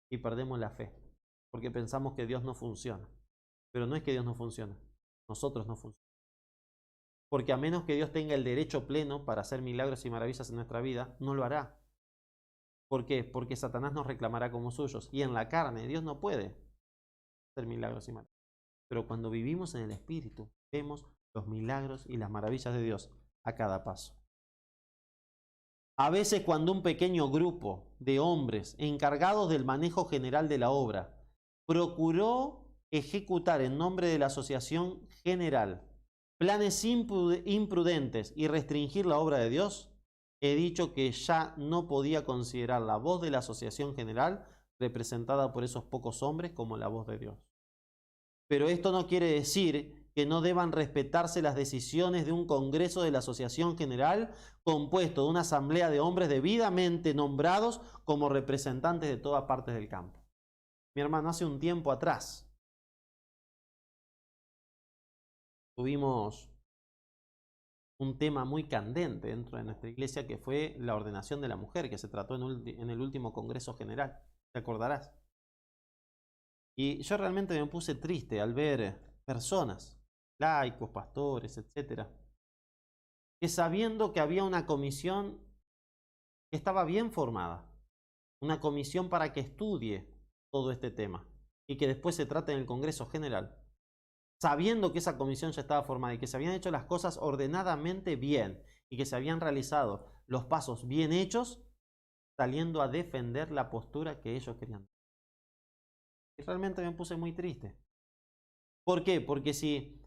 y perdemos la fe porque pensamos que Dios no funciona. Pero no es que Dios no funciona, nosotros no funcionamos. Porque a menos que Dios tenga el derecho pleno para hacer milagros y maravillas en nuestra vida, no lo hará. ¿Por qué? Porque Satanás nos reclamará como suyos. Y en la carne Dios no puede hacer milagros y maravillas. Pero cuando vivimos en el Espíritu, vemos los milagros y las maravillas de Dios a cada paso. A veces cuando un pequeño grupo de hombres encargados del manejo general de la obra procuró ejecutar en nombre de la asociación general planes imprudentes y restringir la obra de Dios, he dicho que ya no podía considerar la voz de la asociación general representada por esos pocos hombres como la voz de Dios. Pero esto no quiere decir que no deban respetarse las decisiones de un congreso de la asociación general compuesto de una asamblea de hombres debidamente nombrados como representantes de todas partes del campo. Mi hermano, hace un tiempo atrás tuvimos un tema muy candente dentro de nuestra iglesia que fue la ordenación de la mujer, que se trató en el último Congreso General, te acordarás. Y yo realmente me puse triste al ver personas, laicos, pastores, etcétera, que sabiendo que había una comisión que estaba bien formada, una comisión para que estudie todo este tema y que después se trate en el Congreso General, sabiendo que esa comisión ya estaba formada y que se habían hecho las cosas ordenadamente bien y que se habían realizado los pasos bien hechos, saliendo a defender la postura que ellos querían. Y realmente me puse muy triste. ¿Por qué? Porque si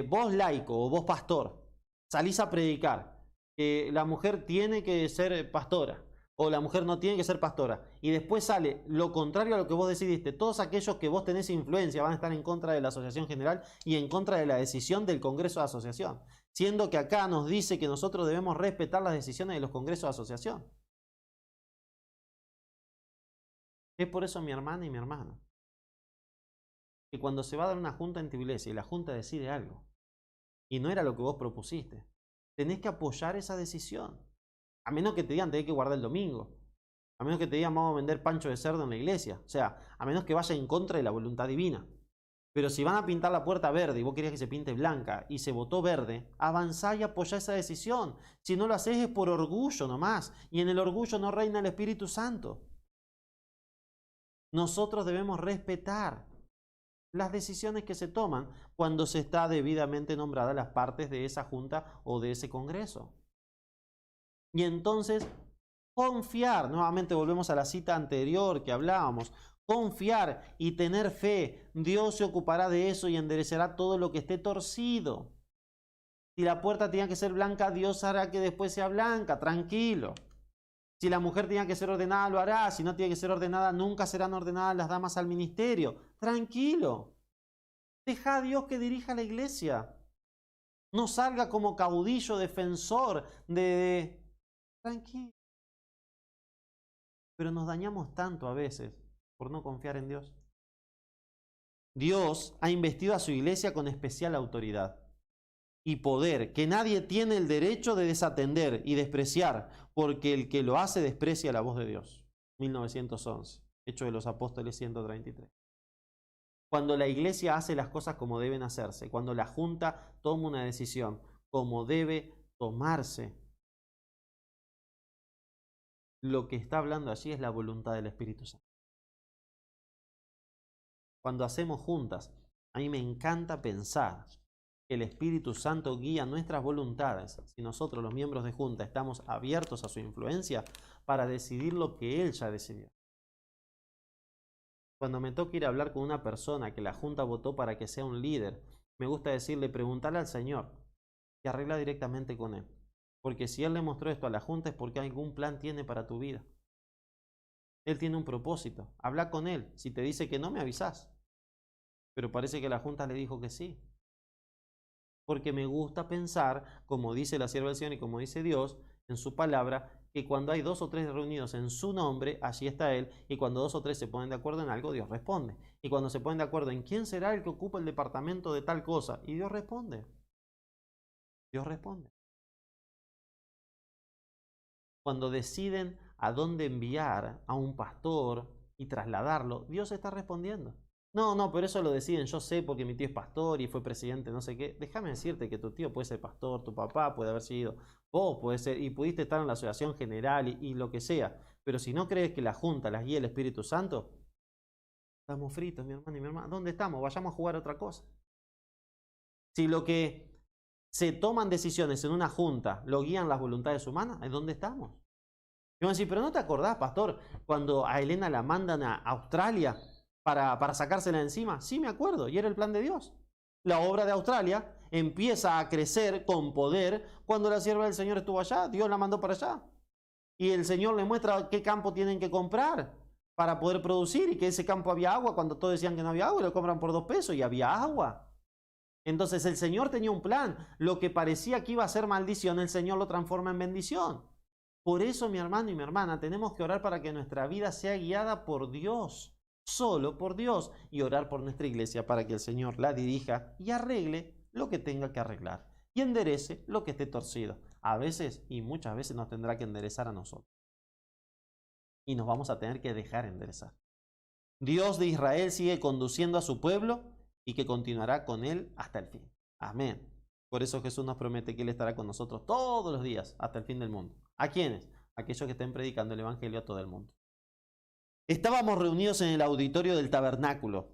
vos laico o vos pastor salís a predicar que la mujer tiene que ser pastora o la mujer no tiene que ser pastora y después sale lo contrario a lo que vos decidiste, todos aquellos que vos tenés influencia van a estar en contra de la asociación general y en contra de la decisión del Congreso de Asociación, siendo que acá nos dice que nosotros debemos respetar las decisiones de los congresos de asociación. Es por eso, mi hermana y mi hermano, que cuando se va a dar una junta en tu iglesia y la junta decide algo y no era lo que vos propusiste, tenés que apoyar esa decisión. A menos que te digan tenés que guardar el domingo, a menos que te digan vamos a vender pancho de cerdo en la iglesia, o sea, a menos que vaya en contra de la voluntad divina. Pero si van a pintar la puerta verde y vos querías que se pinte blanca y se votó verde, avanzá y apoyá esa decisión. Si no lo haces es por orgullo nomás, y en el orgullo no reina el Espíritu Santo. Nosotros debemos respetar las decisiones que se toman cuando se está debidamente nombrada las partes de esa junta o de ese congreso. Y entonces, confiar, nuevamente volvemos a la cita anterior que hablábamos, confiar y tener fe, Dios se ocupará de eso y enderezará todo lo que esté torcido. Si la puerta tiene que ser blanca, Dios hará que después sea blanca, tranquilo. Si la mujer tiene que ser ordenada, lo hará. Si no tiene que ser ordenada, nunca serán ordenadas las damas al ministerio. Tranquilo. Deja a Dios que dirija la iglesia. No salga como caudillo, defensor de... Tranquilo. Pero nos dañamos tanto a veces por no confiar en Dios. Dios ha investido a su iglesia con especial autoridad y poder que nadie tiene el derecho de desatender y despreciar, porque el que lo hace desprecia la voz de Dios. 1911. Hechos de los Apóstoles 133. Cuando la iglesia hace las cosas como deben hacerse, cuando la junta toma una decisión como debe tomarse, lo que está hablando allí es la voluntad del Espíritu Santo. Cuando hacemos juntas, a mí me encanta pensar que el Espíritu Santo guía nuestras voluntades, si nosotros los miembros de junta estamos abiertos a su influencia para decidir lo que Él ya decidió. Cuando me toca ir a hablar con una persona que la junta votó para que sea un líder, me gusta decirle, preguntarle al Señor y arregla directamente con Él. Porque si Él le mostró esto a la junta es porque algún plan tiene para tu vida. Él tiene un propósito. Habla con Él. Si te dice que no, me avisás. Pero parece que la junta le dijo que sí. Porque me gusta pensar, como dice la sierva del Señor y como dice Dios en su palabra, que cuando hay 2 o 3 reunidos en su nombre, allí está Él, y cuando 2 o 3 se ponen de acuerdo en algo, Dios responde. Y cuando se ponen de acuerdo en quién será el que ocupa el departamento de tal cosa, y Dios responde. Dios responde. Cuando deciden a dónde enviar a un pastor y trasladarlo, Dios está respondiendo. No, pero eso lo deciden, yo sé porque mi tío es pastor y fue presidente, no sé qué. Déjame decirte que tu tío puede ser pastor, tu papá puede haber sido, vos puede ser, y pudiste estar en la asociación general y lo que sea. Pero si no crees que la junta las guía el Espíritu Santo, estamos fritos, mi hermano y mi hermana. ¿Dónde estamos? Vayamos a jugar a otra cosa. Si lo que se toman decisiones en una junta lo guían las voluntades humanas, ¿en dónde estamos? Y van a decir, pero ¿no te acordás, pastor, cuando a Elena la mandan a Australia para sacársela de encima? Sí, me acuerdo, y era el plan de Dios. La obra de Australia empieza a crecer con poder cuando la sierva del Señor estuvo allá. Dios la mandó para allá. Y el Señor le muestra qué campo tienen que comprar para poder producir, y que ese campo había agua cuando todos decían que no había agua, y lo compran por 2 pesos y había agua. Entonces el Señor tenía un plan. Lo que parecía que iba a ser maldición, el Señor lo transforma en bendición. Por eso, mi hermano y mi hermana, tenemos que orar para que nuestra vida sea guiada por Dios, solo por Dios, y orar por nuestra iglesia para que el Señor la dirija y arregle lo que tenga que arreglar y enderece lo que esté torcido. A veces y muchas veces nos tendrá que enderezar a nosotros y nos vamos a tener que dejar enderezar. Dios de Israel sigue conduciendo a su pueblo y que continuará con él hasta el fin. Amén. Por eso Jesús nos promete que Él estará con nosotros todos los días hasta el fin del mundo. ¿A quiénes? Aquellos que estén predicando el Evangelio a todo el mundo. Estábamos reunidos en el auditorio del tabernáculo.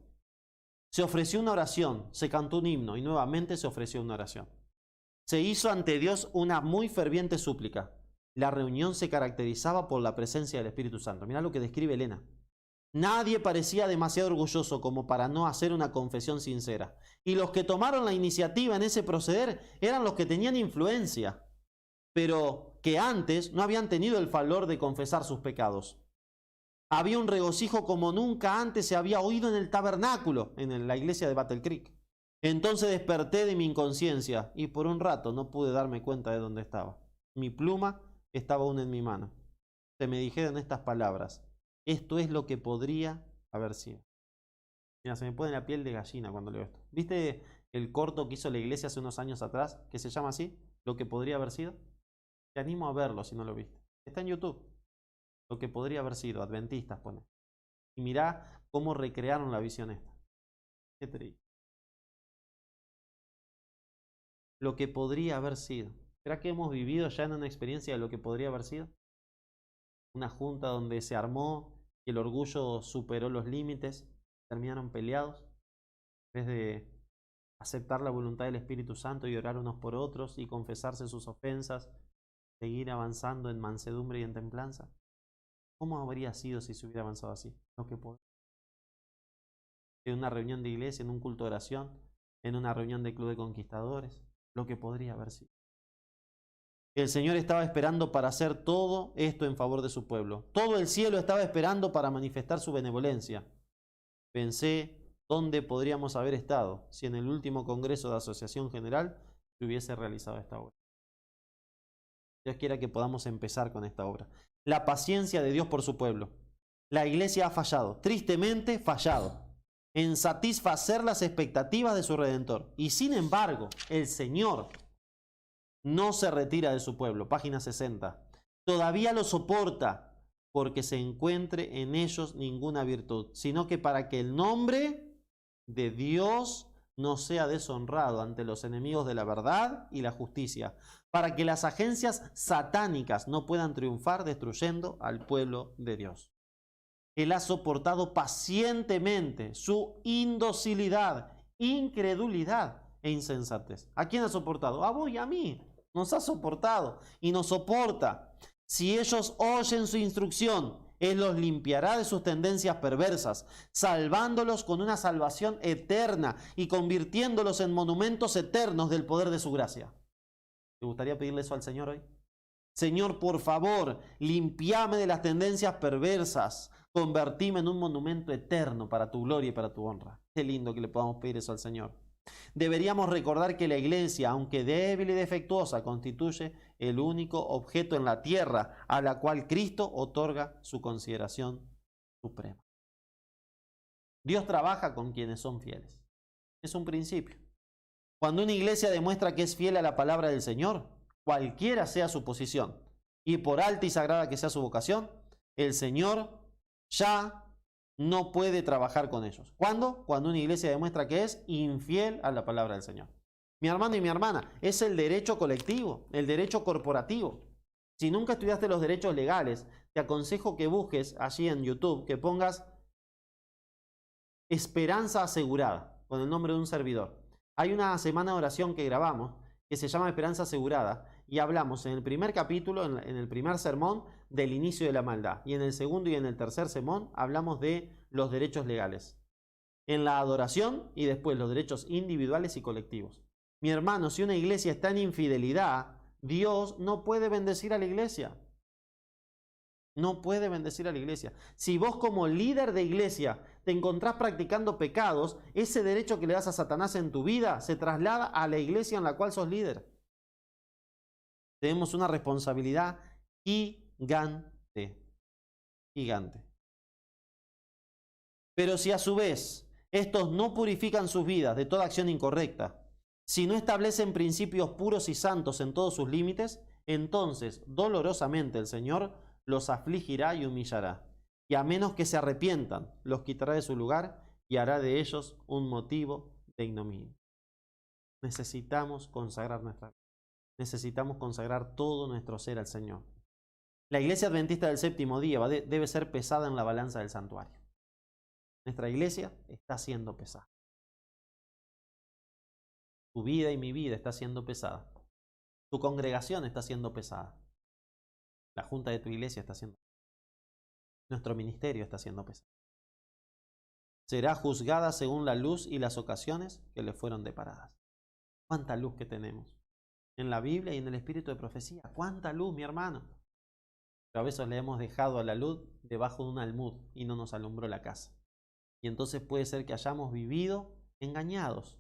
Se ofreció una oración, se cantó un himno y nuevamente se ofreció una oración. Se hizo ante Dios una muy ferviente súplica. La reunión se caracterizaba por la presencia del Espíritu Santo. Mirá lo que describe Elena. Nadie parecía demasiado orgulloso como para no hacer una confesión sincera. Y los que tomaron la iniciativa en ese proceder eran los que tenían influencia, pero que antes no habían tenido el valor de confesar sus pecados. Había un regocijo como nunca antes se había oído en el tabernáculo, en la iglesia de Battle Creek. Entonces desperté de mi inconsciencia y por un rato no pude darme cuenta de dónde estaba. Mi pluma estaba aún en mi mano. Se me dijeron estas palabras. Esto es lo que podría haber sido. Mira, se me pone la piel de gallina cuando leo esto. ¿Viste el corto que hizo la iglesia hace unos años atrás, que se llama así? Lo que podría haber sido. Te animo a verlo si no lo viste. Está en YouTube. Lo que podría haber sido. Adventistas pone. Y mirá cómo recrearon la visión esta. Qué triste. Lo que podría haber sido. ¿Será que hemos vivido ya en una experiencia de lo que podría haber sido? Una junta donde se armó y el orgullo superó los límites, terminaron peleados, en vez de aceptar la voluntad del Espíritu Santo y orar unos por otros y confesarse sus ofensas, seguir avanzando en mansedumbre y en templanza. ¿Cómo habría sido si se hubiera avanzado así? Lo que podría. En una reunión de iglesia, en un culto de oración, en una reunión de club de conquistadores, lo que podría haber sido. El Señor estaba esperando para hacer todo esto en favor de su pueblo. Todo el cielo estaba esperando para manifestar su benevolencia. Pensé dónde podríamos haber estado si en el último Congreso de Asociación General se hubiese realizado esta obra. Dios quiera que podamos empezar con esta obra. La paciencia de Dios por su pueblo. La iglesia ha fallado, tristemente fallado, en satisfacer las expectativas de su Redentor. Y sin embargo, el Señor no se retira de su pueblo. Página 60. Todavía lo soporta porque se encuentre en ellos ninguna virtud, sino que para que el nombre de Dios no sea deshonrado ante los enemigos de la verdad y la justicia, para que las agencias satánicas no puedan triunfar destruyendo al pueblo de Dios. Él ha soportado pacientemente su indocilidad, incredulidad e insensatez. ¿A quién ha soportado? A vos y a mí. Nos ha soportado y nos soporta. Si ellos oyen su instrucción, Él los limpiará de sus tendencias perversas, salvándolos con una salvación eterna y convirtiéndolos en monumentos eternos del poder de su gracia. ¿Te gustaría pedirle eso al Señor hoy? Señor, por favor, limpiame de las tendencias perversas, convertime en un monumento eterno para tu gloria y para tu honra. Qué lindo que le podamos pedir eso al Señor. Deberíamos recordar que la iglesia, aunque débil y defectuosa, constituye el único objeto en la tierra a la cual Cristo otorga su consideración suprema. Dios trabaja con quienes son fieles. Es un principio. Cuando una iglesia demuestra que es fiel a la palabra del Señor, cualquiera sea su posición, y por alta y sagrada que sea su vocación, el Señor ya no puede trabajar con ellos. ¿Cuándo? Cuando una iglesia demuestra que es infiel a la palabra del Señor. Mi hermano y mi hermana, es el derecho colectivo, el derecho corporativo. Si nunca estudiaste los derechos legales, te aconsejo que busques allí en YouTube, que pongas Esperanza Asegurada, con el nombre de un servidor. Hay una semana de oración que grabamos, que se llama Esperanza Asegurada, y hablamos en el primer capítulo, en el primer sermón, del inicio de la maldad. Y en el segundo y en el tercer sermón hablamos de los derechos legales. En la adoración y después los derechos individuales y colectivos. Mi hermano, si una iglesia está en infidelidad, Dios no puede bendecir a la iglesia. No puede bendecir a la iglesia. Si vos como líder de iglesia te encontrás practicando pecados, ese derecho que le das a Satanás en tu vida se traslada a la iglesia en la cual sos líder. Tenemos una responsabilidad gigante. Gigante. Pero si a su vez estos no purifican sus vidas de toda acción incorrecta, si no establecen principios puros y santos en todos sus límites, entonces dolorosamente el Señor los afligirá y humillará. Y a menos que se arrepientan, los quitará de su lugar y hará de ellos un motivo de ignominia. Necesitamos consagrar nuestra vida. Necesitamos consagrar todo nuestro ser al Señor. La iglesia adventista del séptimo día debe ser pesada en la balanza del santuario. Nuestra iglesia está siendo pesada. Tu vida y mi vida está siendo pesada. Tu congregación está siendo pesada. La junta de tu iglesia está siendo pesada. Nuestro ministerio está siendo pesado. Será juzgada según la luz y las ocasiones que le fueron deparadas. ¿Cuánta luz que tenemos en la Biblia y en el espíritu de profecía? ¿Cuánta luz, mi hermano? Pero a veces le hemos dejado a la luz debajo de un almud y no nos alumbró la casa. Y entonces puede ser que hayamos vivido engañados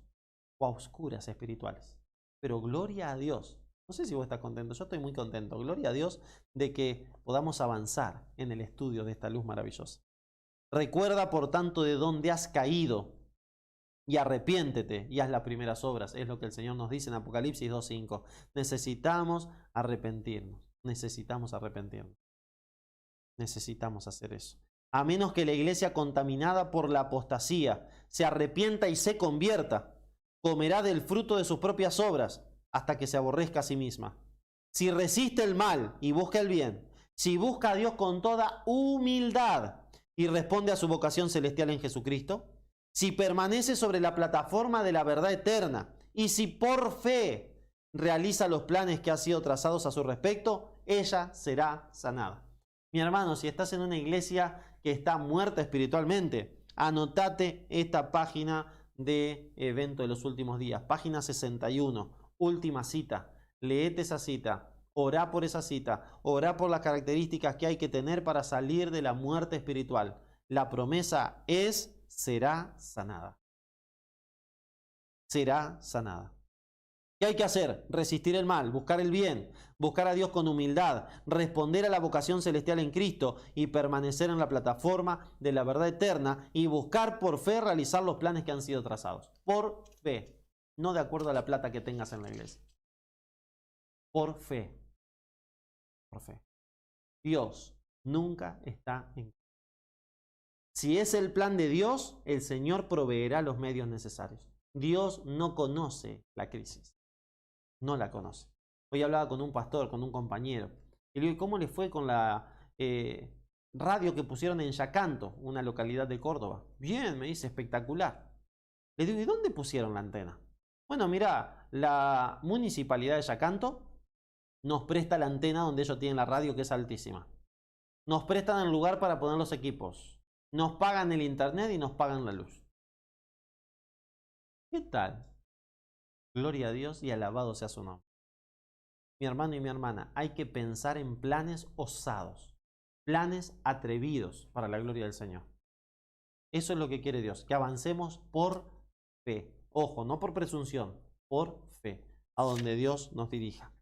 o a oscuras espirituales. Pero gloria a Dios. No sé si vos estás contento, yo estoy muy contento. Gloria a Dios de que podamos avanzar en el estudio de esta luz maravillosa. Recuerda, por tanto, de dónde has caído y arrepiéntete y haz las primeras obras. Es lo que el Señor nos dice en Apocalipsis 2:5. Necesitamos arrepentirnos. Necesitamos arrepentirnos. Necesitamos hacer eso. A menos que la iglesia contaminada por la apostasía se arrepienta y se convierta, comerá del fruto de sus propias obras hasta que se aborrezca a sí misma. Si resiste el mal y busca el bien, si busca a Dios con toda humildad y responde a su vocación celestial en Jesucristo, si permanece sobre la plataforma de la verdad eterna y si por fe realiza los planes que han sido trazados a su respecto, ella será sanada. Mi hermano, si estás en una iglesia que está muerta espiritualmente, anotate esta página de evento de los últimos días, página 61, última cita. Leete esa cita, orá por esa cita, orá por las características que hay que tener para salir de la muerte espiritual. La promesa es, será sanada. Será sanada. ¿Qué hay que hacer? Resistir el mal, buscar el bien, buscar a Dios con humildad, responder a la vocación celestial en Cristo y permanecer en la plataforma de la verdad eterna y buscar por fe realizar los planes que han sido trazados. Por fe, no de acuerdo a la plata que tengas en la iglesia. Por fe. Por fe. Dios nunca está en crisis. Si es el plan de Dios, el Señor proveerá los medios necesarios. Dios no conoce la crisis, no la conoce. Hoy hablaba con un pastor, con un compañero, y le digo, ¿cómo le fue con la radio que pusieron en Yacanto, una localidad de Córdoba? Bien, me dice, espectacular. Le digo, ¿y dónde pusieron la antena? Bueno, mira, la municipalidad de Yacanto nos presta la antena donde ellos tienen la radio, que es altísima. Nos prestan el lugar para poner los equipos. Nos pagan el internet y nos pagan la luz. ¿Qué tal? Gloria a Dios y alabado sea su nombre. Mi hermano y mi hermana, hay que pensar en planes osados, planes atrevidos para la gloria del Señor. Eso es lo que quiere Dios, que avancemos por fe. Ojo, no por presunción, por fe, a donde Dios nos dirija.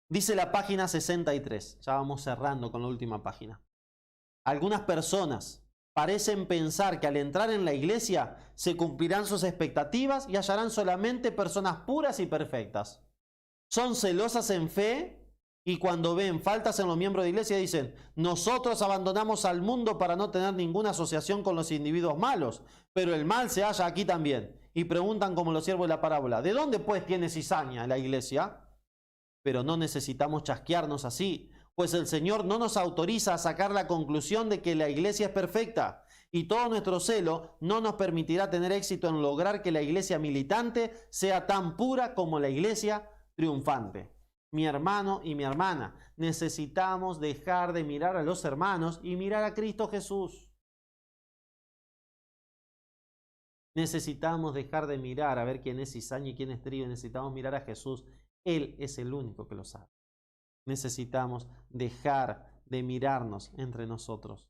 Dice la página 63, ya vamos cerrando con la última página. Algunas personas parecen pensar que al entrar en la iglesia se cumplirán sus expectativas y hallarán solamente personas puras y perfectas. Son celosas en fe y cuando ven faltas en los miembros de iglesia dicen, nosotros abandonamos al mundo para no tener ninguna asociación con los individuos malos, pero el mal se halla aquí también. Y preguntan como los siervos de la parábola, ¿de dónde pues tiene cizaña la iglesia? Pero no necesitamos chasquearnos así, pues el Señor no nos autoriza a sacar la conclusión de que la iglesia es perfecta, y todo nuestro celo no nos permitirá tener éxito en lograr que la iglesia militante sea tan pura como la iglesia triunfante. Mi hermano y mi hermana, necesitamos dejar de mirar a los hermanos y mirar a Cristo Jesús. Necesitamos dejar de mirar a ver quién es cizaña y quién es trigo. Necesitamos mirar a Jesús. Él es el único que lo sabe. Necesitamos dejar de mirarnos entre nosotros.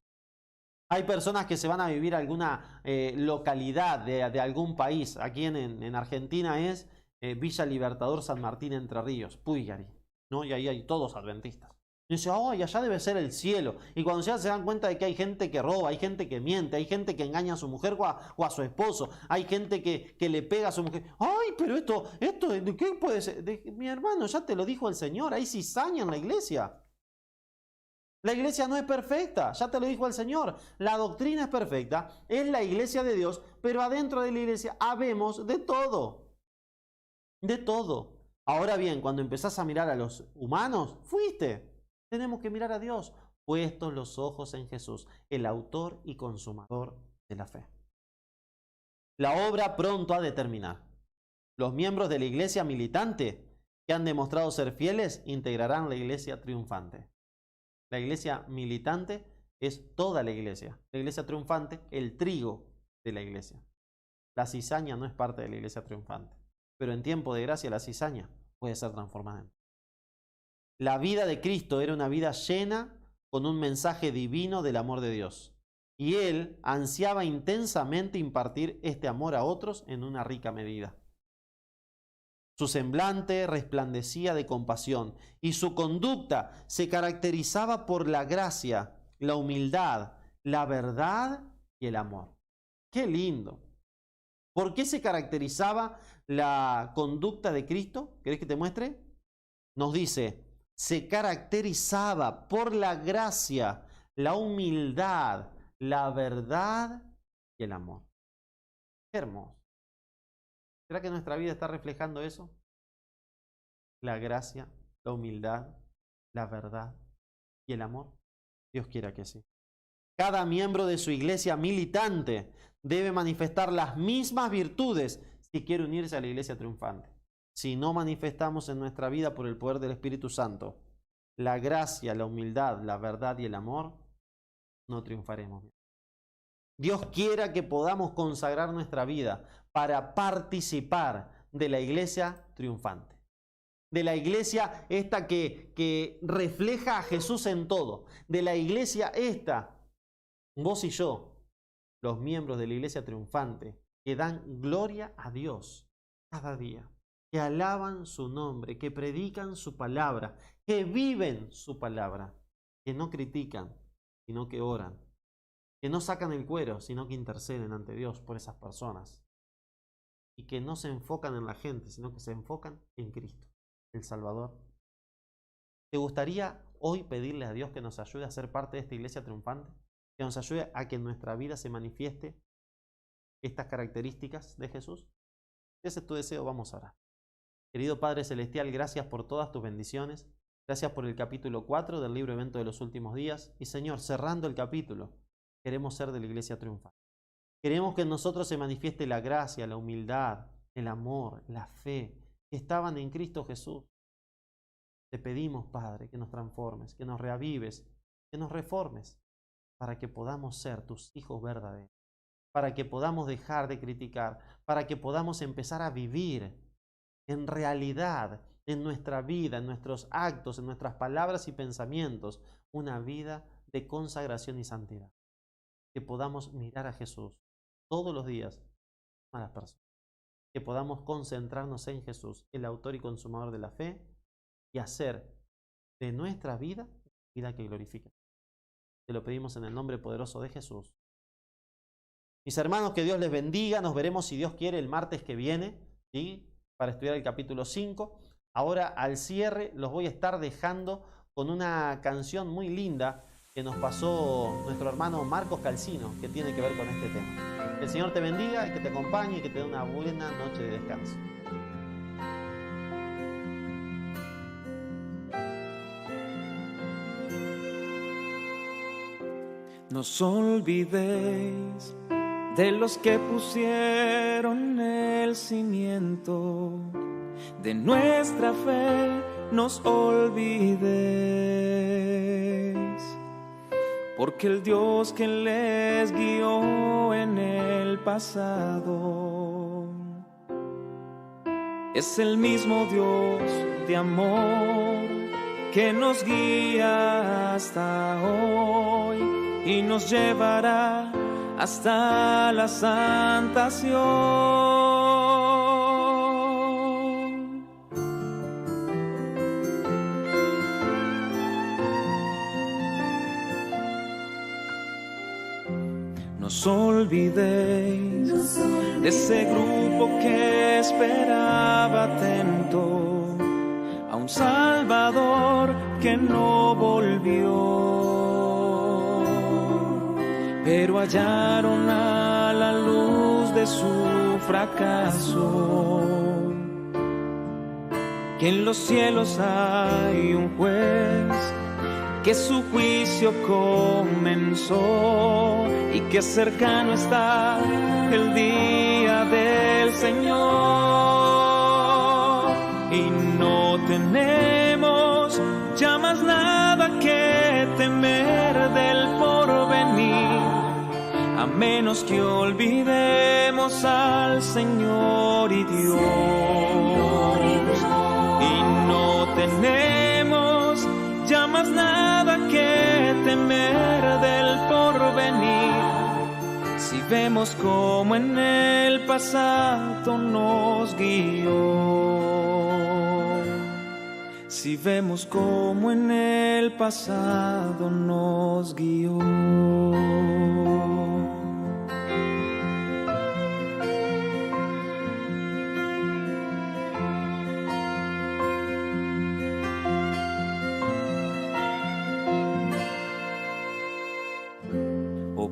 Hay personas que se van a vivir a alguna localidad de algún país. Aquí en Argentina es Villa Libertador San Martín Entre Ríos, Puigari, ¿no? Y ahí hay todos adventistas. Y dice, ¡ay, allá debe ser el cielo! Y cuando ya se dan cuenta de que hay gente que roba, hay gente que miente, hay gente que engaña a su mujer o a su esposo, hay gente que le pega a su mujer. ¡Ay, pero esto qué puede ser! Mi hermano, ya te lo dijo el Señor, hay cizaña en la iglesia. La iglesia no es perfecta, ya te lo dijo el Señor. La doctrina es perfecta, es la iglesia de Dios, pero adentro de la iglesia habemos de todo. De todo. Ahora bien, cuando empezás a mirar a los humanos, fuiste. Tenemos que mirar a Dios, puestos los ojos en Jesús, el autor y consumador de la fe. La obra pronto ha de terminar. Los miembros de la iglesia militante que han demostrado ser fieles integrarán la iglesia triunfante. La iglesia militante es toda la iglesia. La iglesia triunfante, el trigo de la iglesia. La cizaña no es parte de la iglesia triunfante, pero en tiempo de gracia la cizaña puede ser transformada en. La vida de Cristo era una vida llena con un mensaje divino del amor de Dios. Y Él ansiaba intensamente impartir este amor a otros en una rica medida. Su semblante resplandecía de compasión y su conducta se caracterizaba por la gracia, la humildad, la verdad y el amor. ¡Qué lindo! ¿Por qué se caracterizaba la conducta de Cristo? ¿Querés que te muestre? Nos dice, se caracterizaba por la gracia, la humildad, la verdad y el amor. Qué hermoso. ¿Será que nuestra vida está reflejando eso? La gracia, la humildad, la verdad y el amor. Dios quiera que sí. Cada miembro de su iglesia militante debe manifestar las mismas virtudes si quiere unirse a la iglesia triunfante. Si no manifestamos en nuestra vida por el poder del Espíritu Santo la gracia, la humildad, la verdad y el amor, no triunfaremos. Dios quiera que podamos consagrar nuestra vida para participar de la iglesia triunfante. De la iglesia esta que refleja a Jesús en todo. De la iglesia esta, vos y yo, los miembros de la iglesia triunfante, que dan gloria a Dios cada día, que alaban su nombre, que predican su palabra, que viven su palabra, que no critican, sino que oran, que no sacan el cuero, sino que interceden ante Dios por esas personas, y que no se enfocan en la gente, sino que se enfocan en Cristo, el Salvador. ¿Te gustaría hoy pedirle a Dios que nos ayude a ser parte de esta iglesia triunfante? Que nos ayude a que en nuestra vida se manifieste estas características de Jesús. Si ese es tu deseo, vamos a orar. Querido Padre Celestial, gracias por todas tus bendiciones. Gracias por el capítulo 4 del libro Evento de los Últimos Días. Y Señor, cerrando el capítulo, queremos ser de la iglesia triunfante. Queremos que en nosotros se manifieste la gracia, la humildad, el amor, la fe que estaban en Cristo Jesús. Te pedimos, Padre, que nos transformes, que nos reavives, que nos reformes, para que podamos ser tus hijos verdaderos, para que podamos dejar de criticar, para que podamos empezar a vivir en realidad, en nuestra vida, en nuestros actos, en nuestras palabras y pensamientos, una vida de consagración y santidad. Que podamos mirar a Jesús todos los días a las personas. Que podamos concentrarnos en Jesús, el autor y consumador de la fe, y hacer de nuestra vida una vida que glorifique. Te lo pedimos en el nombre poderoso de Jesús. Mis hermanos, que Dios les bendiga. Nos veremos, si Dios quiere, el martes que viene, ¿sí?, para estudiar el capítulo 5. Ahora, al cierre, los voy a estar dejando con una canción muy linda que nos pasó nuestro hermano Marcos Calcino, que tiene que ver con este tema. Que el Señor te bendiga, y que te acompañe y que te dé una buena noche de descanso. No os olvidéis de los que pusieron el cimiento de nuestra fe, no os olvidéis, porque el Dios que les guió en el pasado es el mismo Dios de amor que nos guía hasta hoy y nos llevará hasta la santación. No os olvidéis de ese grupo que esperaba atento a un Salvador que no volvió, pero hallaron a la luz de su fracaso que en los cielos hay un juez, que su juicio comenzó y que cercano está el día del Señor. Y no tenemos ya más nada que temer del porvenir, a menos que olvidemos al Señor y Dios. Y no tenemos ya más nada que temer del porvenir, si vemos como en el pasado nos guió, si vemos como en el pasado nos guió.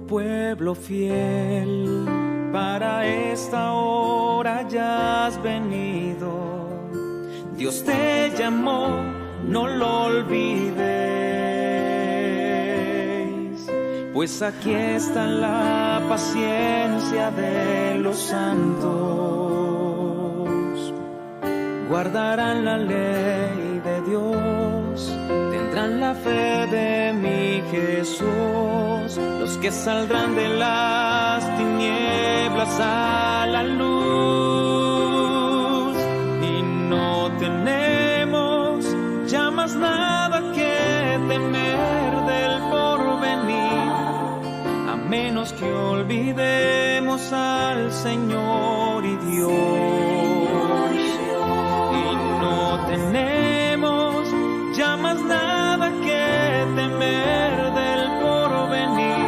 Pueblo fiel, para esta hora ya has venido. Dios te llamó, no lo olvides, pues aquí está la paciencia de los santos. Guardarán la ley de Dios, tendrán la fe de mi Jesús, los que saldrán de las tinieblas a la luz. Y no tenemos ya más nada que temer del porvenir, a menos que olvidemos al Señor y Dios. Y no tenemos ya más nada que temer del porvenir,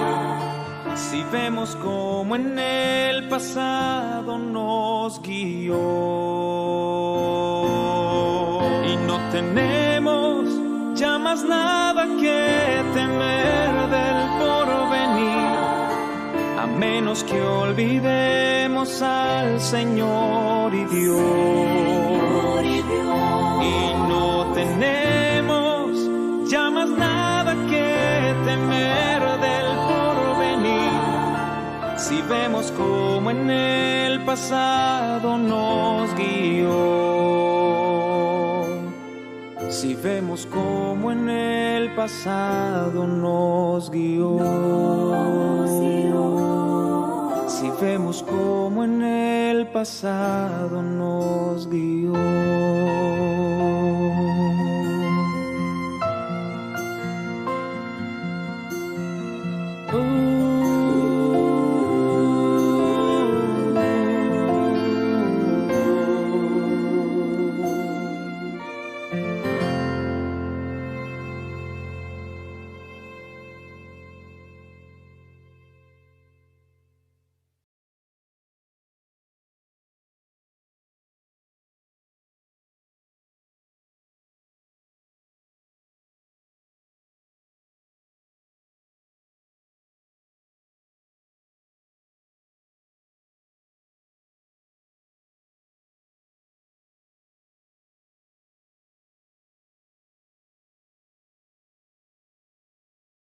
si vemos como en el pasado nos guió. Y no tenemos ya más más nada que temer del porvenir, a menos que olvidemos al Señor y Dios. Y no tenemos ya más nada que temer del porvenir, si vemos como en el pasado nos guió. Si vemos como en el pasado nos guió. Si vemos como en el pasado nos guió.